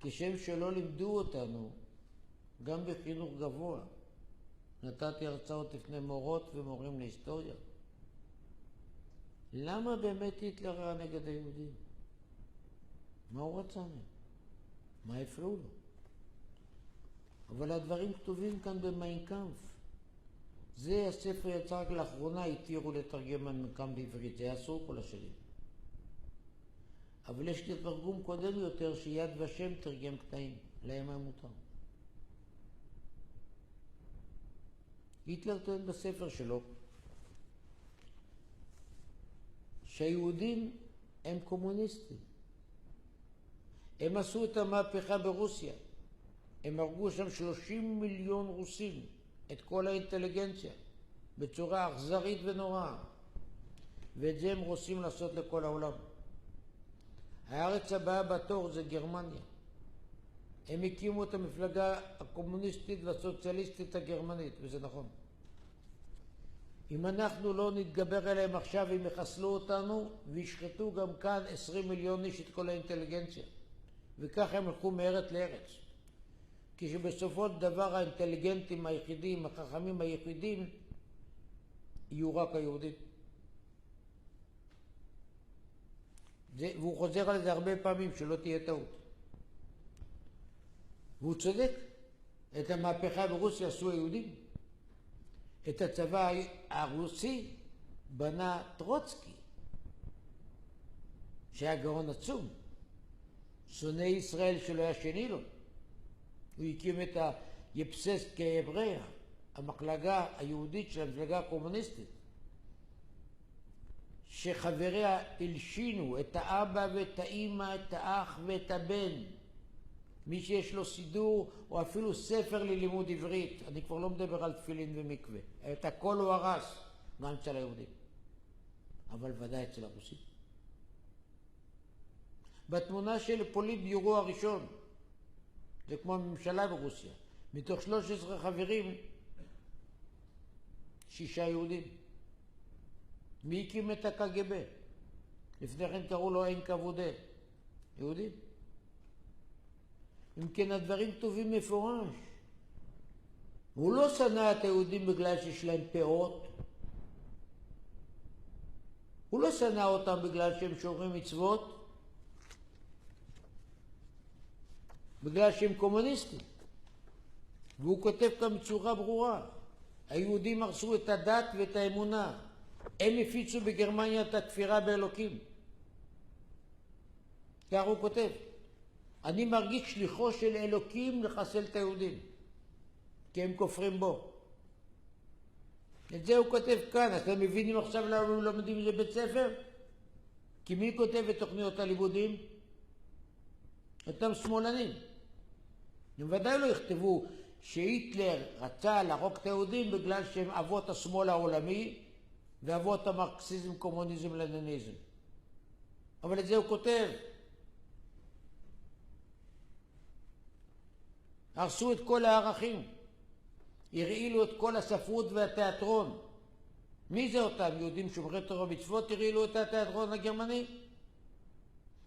כשם שלא לימדו אותנו, גם בחינוך גבוה. נתתי הרצאות לפני מורות ומורים להיסטוריה. למה באמת היטלר היה נגד היהודים? מה הוא רצה מהם? מה הפריעו לו? אבל הדברים כתובים כאן במיין קאמפף. זה הספר יצא רק לאחרונה, התירו לתרגם מיין קאמפף בעברית, זה היה אסור כל השנים. אבל יש לי תרגום קודם יותר שיד ושם תרגם קטעים, להם היה מותר. היטלר טוען בספר שלו שהיהודים הם קומוניסטים. הם עשו את המהפכה ברוסיה. הם הרגו שם 30 מיליון רוסים, את כל האינטליגנציה, בצורה אכזרית ונוראה. ואת זה הם רוצים לעשות לכל העולם. הארץ הבאה בתור זה גרמניה. הם הקימו את המפלגה הקומוניסטית והסוציאליסטית הגרמנית, וזה נכון. אם אנחנו לא נתגבר עליהם עכשיו, הם יחסלו אותנו וישחטו גם כאן 20 מיליון איש את כל האינטליגנציה. וכך הם הלכו מארץ לארץ. כשבסופו של דבר האינטליגנטים היחידים, החכמים היחידים, יהיו רק היהודים. והוא חוזר על זה הרבה פעמים, שלא תהיה טעות. והוא צודק. את המהפכה ברוסיה עשו היהודים. את הצבא הרוסי בנה טרוצקי, שהיה גאון עצום. שונא ישראל שלא היה שני לו. הוא הקים את היפססקה יבריה, המחלקה היהודית של המפלגה הקומוניסטית, שחבריה הלשינו את האבא ואת האמא, את האח ואת הבן. מי שיש לו סידור או אפילו ספר ללימוד עברית, אני כבר לא מדבר על תפילין ומקווה, את הכל הוא הרס, גם אצל היהודים, אבל ודאי אצל הרוסים. בתמונה של פוליט ביורו הראשון, זה כמו הממשלה ברוסיה, מתוך 13 חברים, 6 יהודים. מי הקים את הקג"ב? לפני כן קראו לו NKVD. יהודים. אם כן, הדברים טובים מפורש. הוא לא שנא את היהודים בגלל שיש להם פאות. הוא לא שנא אותם בגלל שהם שומרים מצוות. בגלל שהם קומוניסטים. והוא כותב כאן בצורה ברורה. היהודים הרסו את הדת ואת האמונה. הם הפיצו בגרמניה את הכפירה באלוקים. כך הוא כותב. אני מרגיש שליחו של אלוקים לחסל את היהודים, כי הם כופרים בו. את זה הוא כותב כאן. אתם מבינים עכשיו למה הם לומדים את זה בית ספר? כי מי כותב את תוכניות הלימודים? אותם שמאלנים. הם ודאי לא יכתבו שהיטלר רצה להרוג את היהודים בגלל שהם אבות השמאל העולמי ואבות המרקסיזם, קומוניזם, לניניזם. אבל את זה הוא כותב. הרסו את כל הערכים, הרעילו את כל הספרות והתיאטרון. מי זה אותם? יהודים שומרי תורה ומצוות הרעילו את התיאטרון הגרמני?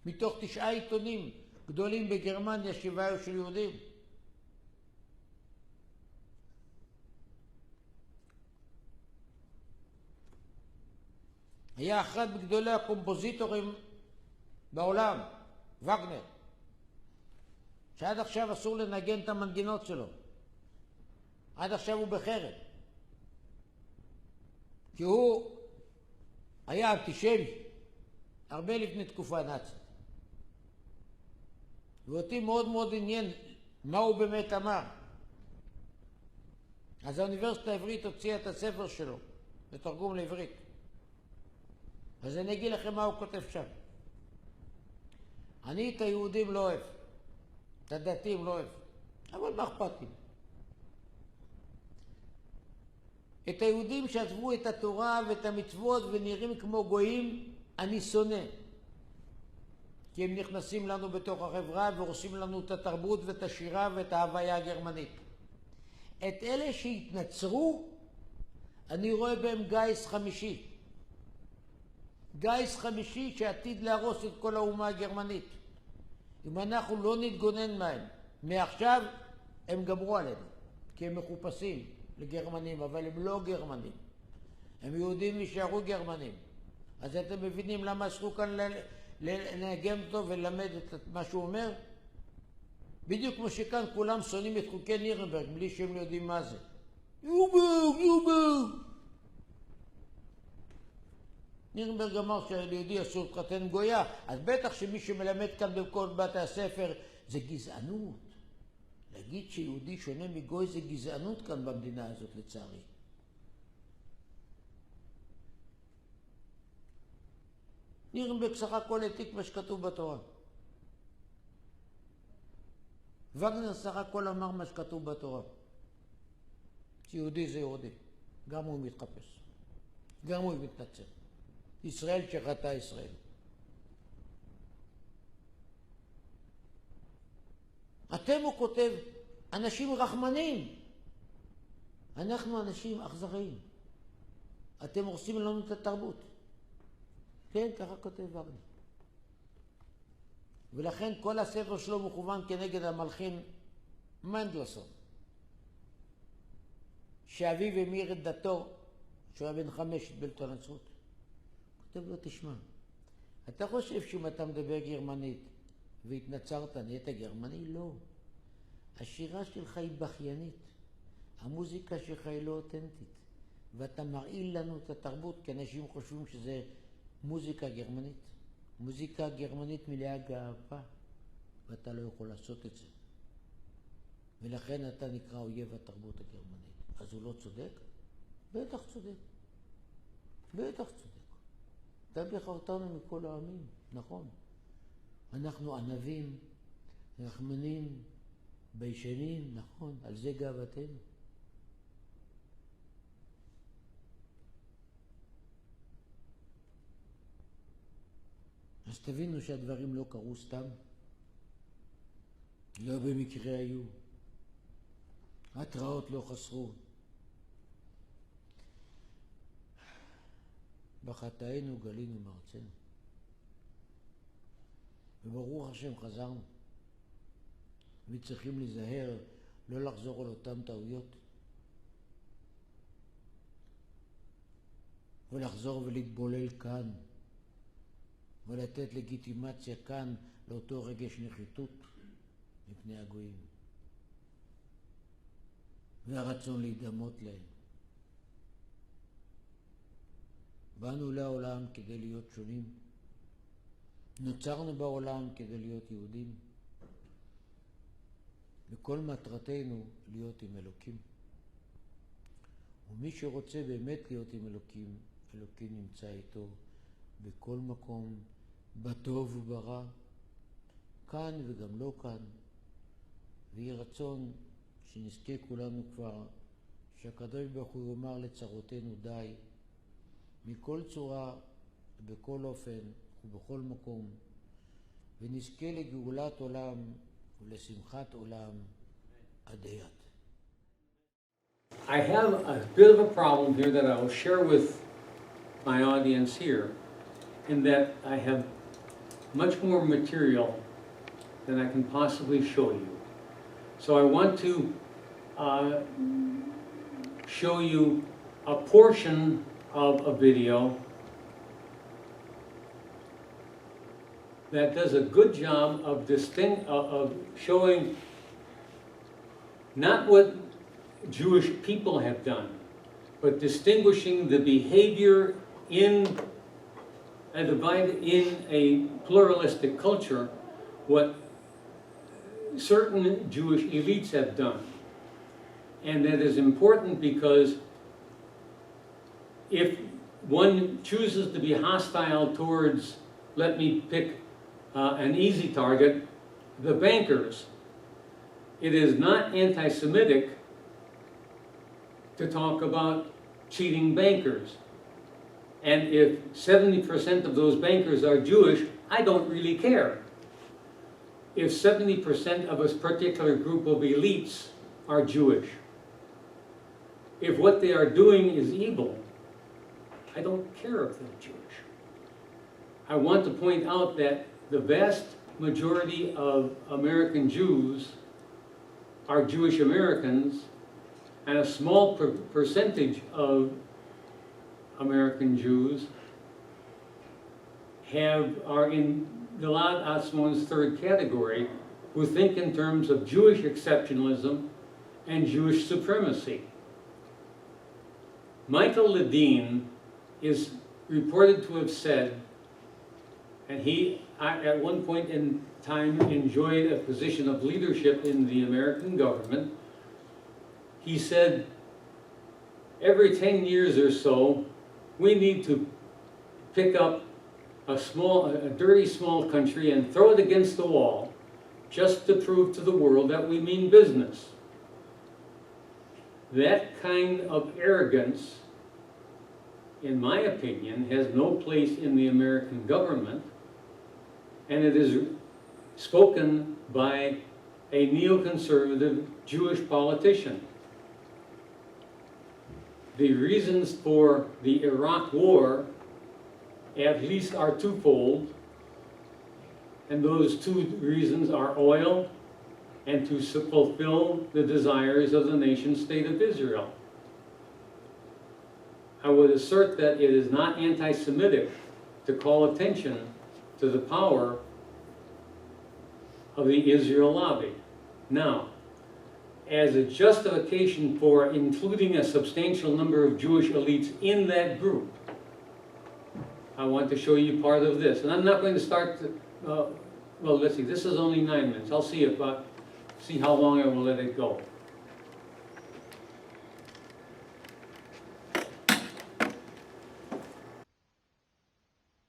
מתוך 9 עיתונים גדולים בגרמניה, 7 היו של יהודים. היה אחד מגדולי הקומפוזיטורים בעולם, וגנר, שעד עכשיו אסור לנגן את המנגינות שלו. עד עכשיו הוא בחרב. כי הוא היה אנטישמי, הרבה לפני תקופה נאצית. ואותי מאוד מאוד עניין מה הוא באמת אמר. אז האוניברסיטה העברית הוציאה את הספר שלו, בתרגום לעברית. אז אני אגיד לכם מה הוא כותב שם. אני את היהודים לא אוהב. את הדתיים לא אוהב, אבל מה אכפת לי? את היהודים שעזבו את התורה ואת המצוות ונראים כמו גויים, אני שונא. כי הם נכנסים לנו בתוך החברה והורסים לנו את התרבות ואת השירה ואת ההוויה הגרמנית. את אלה שהתנצרו, אני רואה בהם גיס חמישי. גיס חמישי שעתיד להרוס את כל האומה הגרמנית. אם אנחנו לא נתגונן מהם, מעכשיו הם גמרו עלינו, כי הם מחופשים לגרמנים, אבל הם לא גרמנים. הם יהודים נשארו גרמנים. אז אתם מבינים למה אסרו כאן לנגן אותו וללמד את מה שהוא אומר? בדיוק כמו שכאן כולם שונאים את חוקי נירנברג, בלי שהם לא יודעים מה זה. יובר! נירנברג אמר שליהודי אסור להתחתן גויה, אז בטח שמי שמלמד כאן בכל בתי הספר זה גזענות. להגיד שיהודי שונה מגוי זה גזענות כאן במדינה הזאת, לצערי. נירנברג סך הכל העתיק מה שכתוב בתורה. וגנר סך הכל אמר מה שכתוב בתורה. שיהודי זה יהודי. גם הוא מתחפש. גם הוא מתנצל. ישראל שחטא ישראל. אתם, הוא כותב, אנשים רחמנים. אנחנו אנשים אכזריים. אתם הורסים לנו את התרבות. כן, ככה כותב וגנר. ולכן כל הספר שלו מכוון כנגד המלחין מנדלסון, שאביו המיר את דתו, שהוא היה בן 5, התבלט לנצרות. כותב לו, תשמע, אתה חושב שאם אתה מדבר גרמנית והתנצרת, נהיית גרמני? לא. השירה שלך היא בכיינית. המוזיקה שלך היא לא אותנטית. ואתה מרעיל לנו את התרבות, כי אנשים חושבים שזה מוזיקה גרמנית. מוזיקה גרמנית מלאה גאווה, ואתה לא יכול לעשות את זה. ולכן אתה נקרא אויב התרבות הגרמנית. אז הוא לא צודק? בטח צודק. בטח צודק. אתה בחרתנו מכל העמים, נכון. אנחנו ענבים, רחמנים, ביישנים, נכון, על זה גאוותנו. אז תבינו שהדברים לא קרו סתם. לא במקרה היו. התראות לא חסרו. בחטאינו גלינו מארצנו. וברוך השם חזרנו. וצריכים להיזהר לא לחזור על אותם טעויות. ולחזור ולהתבולל כאן. ולתת לגיטימציה כאן לאותו רגש נחיתות מפני הגויים. והרצון להידמות להם. באנו לעולם כדי להיות שונים. נוצרנו בעולם כדי להיות יהודים. וכל מטרתנו להיות עם אלוקים. ומי שרוצה באמת להיות עם אלוקים, אלוקים נמצא איתו בכל מקום, בטוב וברע, כאן וגם לא כאן. ויהי רצון שנזכה כולנו כבר, שהקדוש ברוך הוא יאמר לצרותינו די, מכל צורה, בכל אופן ובכל מקום, ונזכה לגאולת עולם ולשמחת עולם עד יד. I have a bit of a problem here that I will share with my audience here, in that I have much more material than I can possibly show you. So I want to show you a portion of a video that does a good job of showing not what Jewish people have done, but distinguishing the behavior in a pluralistic culture, what certain Jewish elites have done. And that is important because if one chooses to be hostile towards, let me pick an easy target, the bankers, it is not anti-Semitic to talk about cheating bankers. And if 70% of those bankers are Jewish, I don't really care. If 70% of a particular group of elites are Jewish, if what they are doing is evil, I don't care if they're Jewish. I want to point out that the vast majority of American Jews are Jewish Americans, and a small percentage of American Jews are in Gilad Atzmon's third category, who think in terms of Jewish exceptionalism and Jewish supremacy. Michael Ledeen is reported to have said, and he at one point in time enjoyed a position of leadership in the American government. He said, every 10 years or so, we need to pick up a dirty small country and throw it against the wall just to prove to the world that we mean business. That kind of arrogance, in my opinion, has no place in the American government, and it is spoken by a neoconservative Jewish politician. The reasons for the Iraq War at least are twofold, and those two reasons are oil and to fulfill the desires of the nation state of Israel. I would assert that it is not anti-Semitic to call attention to the power of the Israel lobby. Now, as a justification for including a substantial number of Jewish elites in that group, I want to show you part of this. And I'm not going to start, well, let's see, this is only 9 minutes. I'll see see how long I will let it go.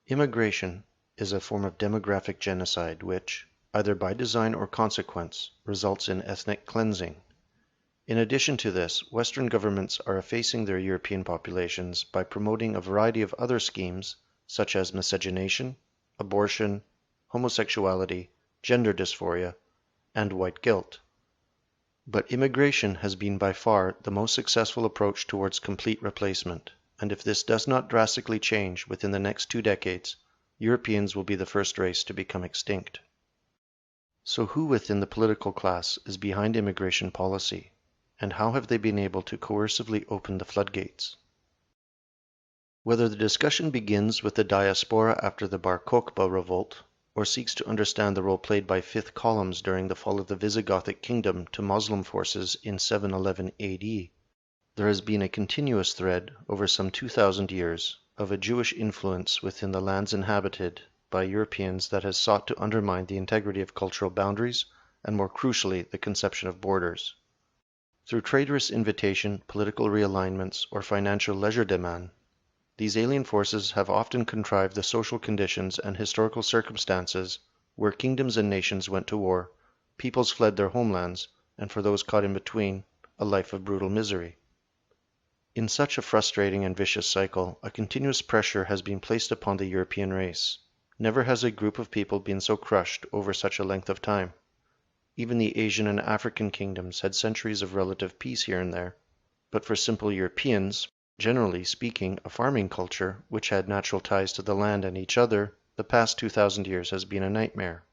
Immigration is a form of demographic genocide which, either by design or consequence, results in ethnic cleansing. In addition to this, Western governments are effacing their European populations by promoting a variety of other schemes such as miscegenation, abortion, homosexuality, gender dysphoria, and white guilt. But immigration has been by far the most successful approach towards complete replacement, and if this does not drastically change within the next 2 decades, Europeans will be the first race to become extinct. So who within the political class is behind immigration policy, and how have they been able to coercively open the floodgates? Whether the discussion begins with the diaspora after the Bar Kokhba revolt, or seeks to understand the role played by fifth columns during the fall of the Visigothic kingdom to Muslim forces in 711 AD, there has been a continuous thread over some 2,000 years of a Jewish influence within the lands inhabited by Europeans that has sought to undermine the integrity of cultural boundaries and, more crucially, the conception of borders. Through traitorous invitation, political realignments, or financial legerdemain, these alien forces have often contrived the social conditions and historical circumstances where kingdoms and nations went to war, peoples fled their homelands, and for those caught in between, a life of brutal misery. In such a frustrating and vicious cycle, a continuous pressure has been placed upon the European race. Never has a group of people been so crushed over such a length of time. Even the Asian and African kingdoms had centuries of relative peace here and there, but for simple Europeans, generally speaking, a farming culture, which had natural ties to the land and each other, the past 2,000 years has been a nightmare.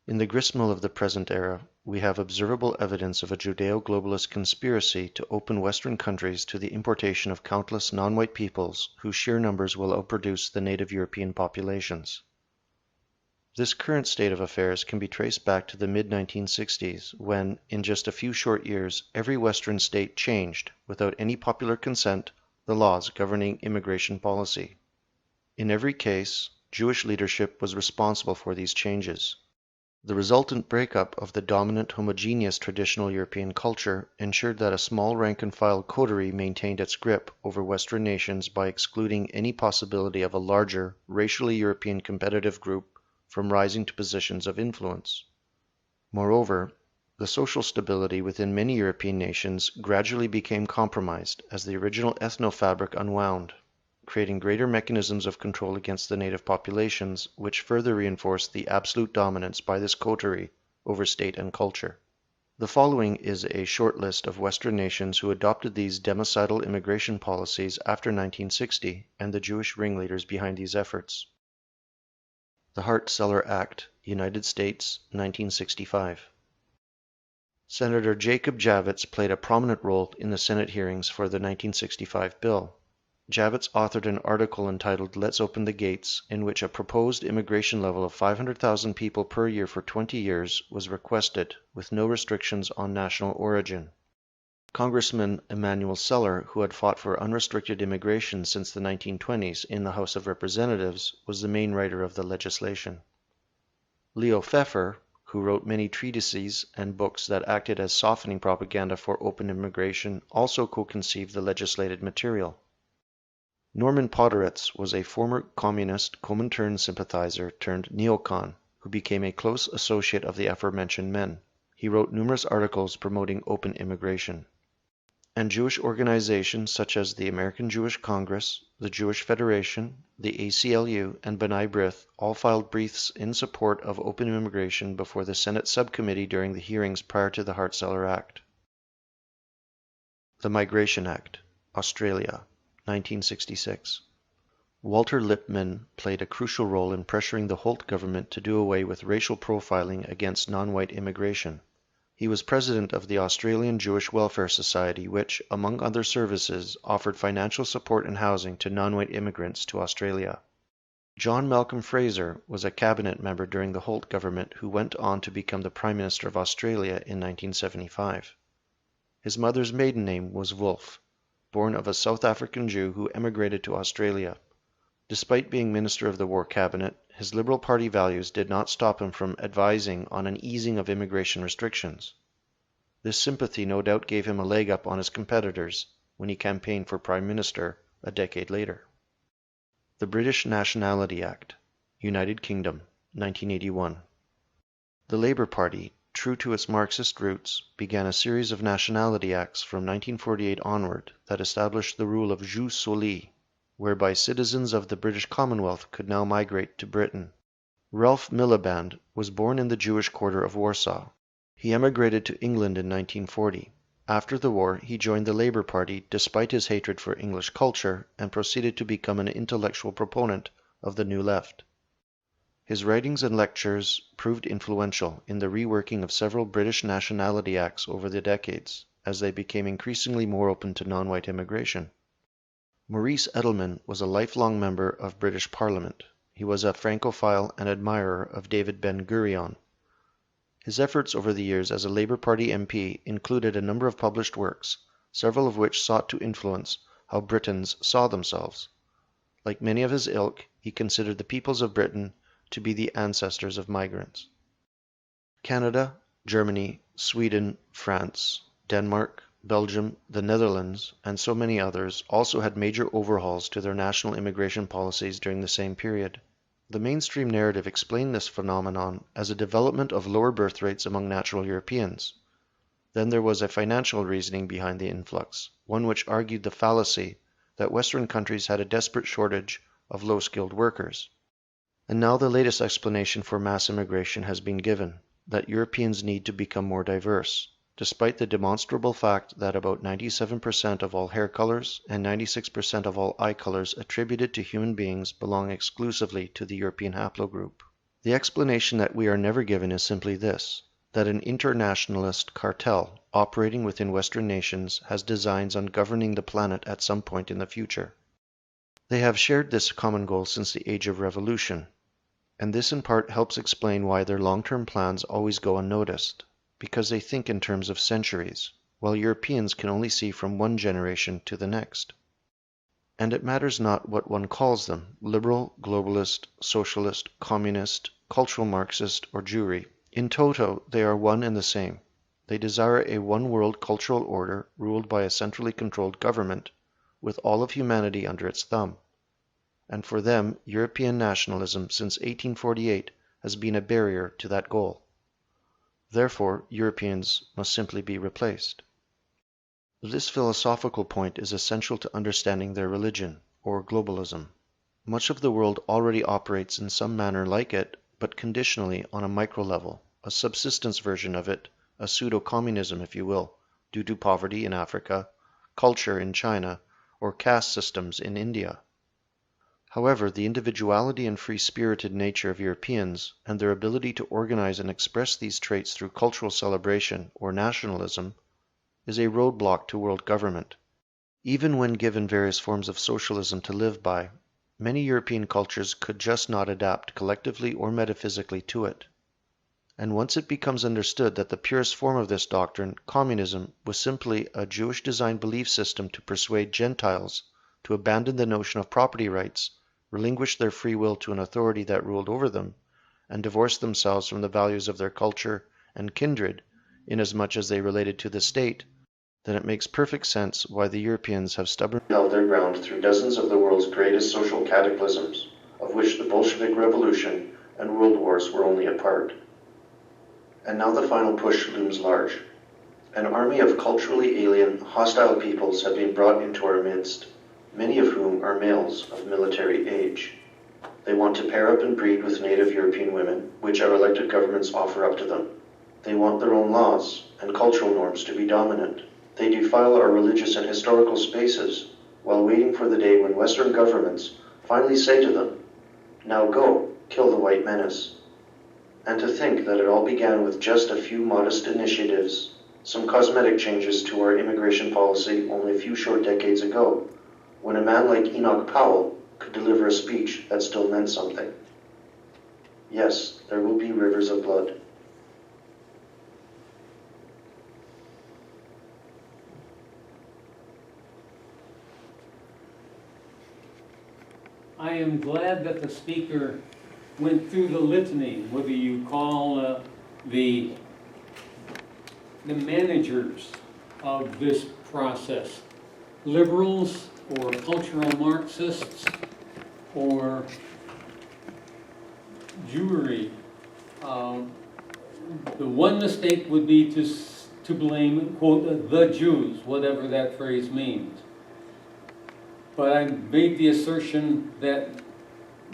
In the gristmill of the present era, we have observable evidence of a Judeo-globalist conspiracy to open Western countries to the importation of countless non-white peoples whose sheer numbers will outproduce the native European populations. This current state of affairs can be traced back to the mid-1960s, when, in just a few short years, every Western state changed, without any popular consent, the laws governing immigration policy. In every case, Jewish leadership was responsible for these changes. The resultant breakup of the dominant homogeneous traditional European culture ensured that a small rank-and-file coterie maintained its grip over Western nations by excluding any possibility of a larger, racially European competitive group from rising to positions of influence. Moreover, the social stability within many European nations gradually became compromised as the original ethno-fabric unwound, creating greater mechanisms of control against the native populations, which further reinforced the absolute dominance by this coterie over state and culture. The following is a short list of Western nations who adopted these democidal immigration policies after 1960 and the Jewish ringleaders behind these efforts. The Hart-Celler Act, United States, 1965. Senator Jacob Javits played a prominent role in the Senate hearings for the 1965 bill. Javits authored an article entitled "Let's Open the Gates," in which a proposed immigration level of 500,000 people per year for 20 years was requested, with no restrictions on national origin. Congressman Emanuel Celler, who had fought for unrestricted immigration since the 1920s in the House of Representatives, was the main writer of the legislation. Leo Pfeffer, who wrote many treatises and books that acted as softening propaganda for open immigration, also co-conceived the legislated material. Norman Podhoretz was a former communist Comintern sympathizer turned neocon who became a close associate of the aforementioned men. He wrote numerous articles promoting open immigration. And Jewish organizations such as the American Jewish Congress, the Jewish Federation, the ACLU, and B'nai B'rith all filed briefs in support of open immigration before the Senate subcommittee during the hearings prior to the Hart-Celler Act. The Migration Act, Australia, 1966. Walter Lippmann played a crucial role in pressuring the Holt government to do away with racial profiling against non-white immigration. He was president of the Australian Jewish Welfare Society, which, among other services, offered financial support and housing to non-white immigrants to Australia. John Malcolm Fraser was a cabinet member during the Holt government who went on to become the Prime Minister of Australia in 1975. His mother's maiden name was Wolfe, born of a South African Jew who emigrated to Australia. Despite being Minister of the War Cabinet, his Liberal Party values did not stop him from advising on an easing of immigration restrictions. This sympathy no doubt gave him a leg up on his competitors when he campaigned for Prime Minister a decade later. The British Nationality Act, United Kingdom, 1981. The Labour Party, true to its Marxist roots, began a series of nationality acts from 1948 onward that established the rule of jus soli, whereby citizens of the British Commonwealth could now migrate to Britain. Ralph Miliband was born in the Jewish quarter of Warsaw. He emigrated to England in 1940. After the war, he joined the Labour Party despite his hatred for English culture and proceeded to become an intellectual proponent of the New Left. His writings and lectures proved influential in the reworking of several British nationality acts over the decades, as they became increasingly more open to non-white immigration. Maurice Edelman was a lifelong member of British Parliament. He was a Francophile and admirer of David Ben-Gurion. His efforts over the years as a Labour Party MP included a number of published works, several of which sought to influence how Britons saw themselves. Like many of his ilk, he considered the peoples of Britain to be the ancestors of migrants. Canada, Germany, Sweden, France, Denmark, Belgium, the Netherlands, and so many others also had major overhauls to their national immigration policies during the same period. The mainstream narrative explained this phenomenon as a development of lower birth rates among natural Europeans. Then there was a financial reasoning behind the influx, one which argued the fallacy that Western countries had a desperate shortage of low-skilled workers. And now the latest explanation for mass immigration has been given, that Europeans need to become more diverse, despite the demonstrable fact that about 97% of all hair colors and 96% of all eye colors attributed to human beings belong exclusively to the European haplogroup. The explanation that we are never given is simply this, that an internationalist cartel operating within Western nations has designs on governing the planet at some point in the future. They have shared this common goal since the Age of Revolution, and this in part helps explain why their long-term plans always go unnoticed, because they think in terms of centuries, while Europeans can only see from one generation to the next. And it matters not what one calls them, liberal, globalist, socialist, communist, cultural Marxist, or Jewry. In toto, they are one and the same. They desire a one-world cultural order ruled by a centrally controlled government, with all of humanity under its thumb. And for them, European nationalism since 1848 has been a barrier to that goal. Therefore, Europeans must simply be replaced. This philosophical point is essential to understanding their religion, or globalism. Much of the world already operates in some manner like it, but conditionally on a micro level, a subsistence version of it, a pseudo-communism if you will, due to poverty in Africa, culture in China, or caste systems in India. However, the individuality and free-spirited nature of Europeans, and their ability to organize and express these traits through cultural celebration or nationalism, is a roadblock to world government. Even when given various forms of socialism to live by, many European cultures could just not adapt collectively or metaphysically to it. And once it becomes understood that the purest form of this doctrine, communism, was simply a Jewish-designed belief system to persuade Gentiles to abandon the notion of property rights, relinquish their free will to an authority that ruled over them, and divorce themselves from the values of their culture and kindred, inasmuch as they related to the state, then it makes perfect sense why the Europeans have stubbornly held their ground through dozens of the world's greatest social cataclysms, of which the Bolshevik Revolution and world wars were only a part. And now the final push looms large. An army of culturally alien, hostile peoples have been brought into our midst, many of whom are males of military age. They want to pair up and breed with native European women, which our elected governments offer up to them. They want their own laws and cultural norms to be dominant. They defile our religious and historical spaces, while waiting for the day when Western governments finally say to them, "Now go, kill the white menace." And to think that it all began with just a few modest initiatives, some cosmetic changes to our immigration policy only a few short decades ago, when a man like Enoch Powell could deliver a speech that still meant something. Yes, there will be rivers of blood. I am glad that the speaker went through the litany, whether you call the managers of this process liberals or cultural Marxists or Jewry. The one mistake would be to blame, quote, the Jews, whatever that phrase means. But I made the assertion that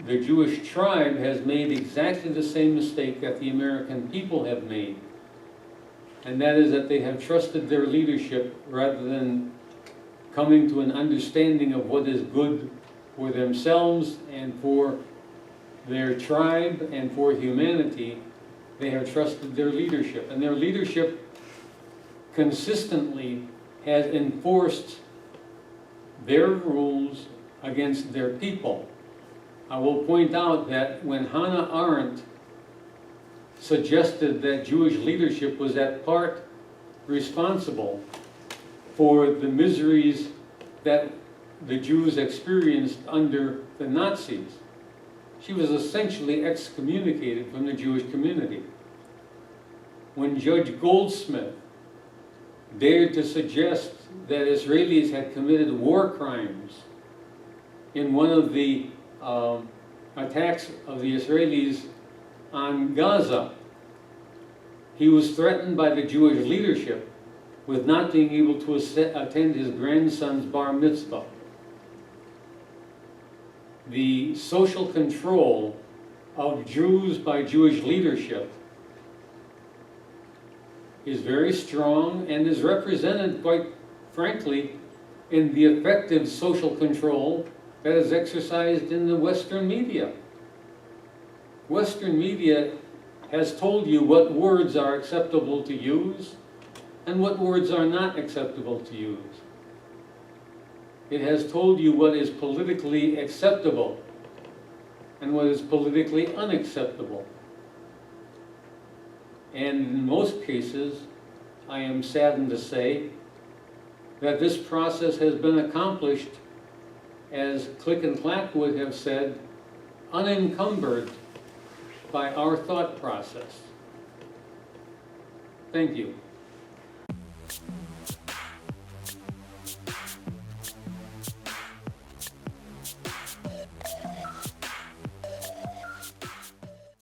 the Jewish tribe has made exactly the same mistake that the American people have made. And that is that they have trusted their leadership rather than coming to an understanding of what is good for themselves and for their tribe and for humanity. They have trusted their leadership. And their leadership consistently has enforced their rules against their people. I will point out that when Hannah Arendt suggested that Jewish leadership was at part responsible for the miseries that the Jews experienced under the Nazis, she was essentially excommunicated from the Jewish community. When Judge Goldsmith dared to suggest that Israelis had committed war crimes in one of the attacks of the Israelis on Gaza, he was threatened by the Jewish leadership with not being able to attend his grandson's bar mitzvah. The social control of Jews by Jewish leadership is very strong and is represented, quite frankly, in the effective social control that is exercised in the Western media. Western media has told you what words are acceptable to use and what words are not acceptable to use. It has told you what is politically acceptable and what is politically unacceptable. And in most cases, I am saddened to say that this process has been accomplished, as Click and Clack would have said, unencumbered by our thought process. Thank you.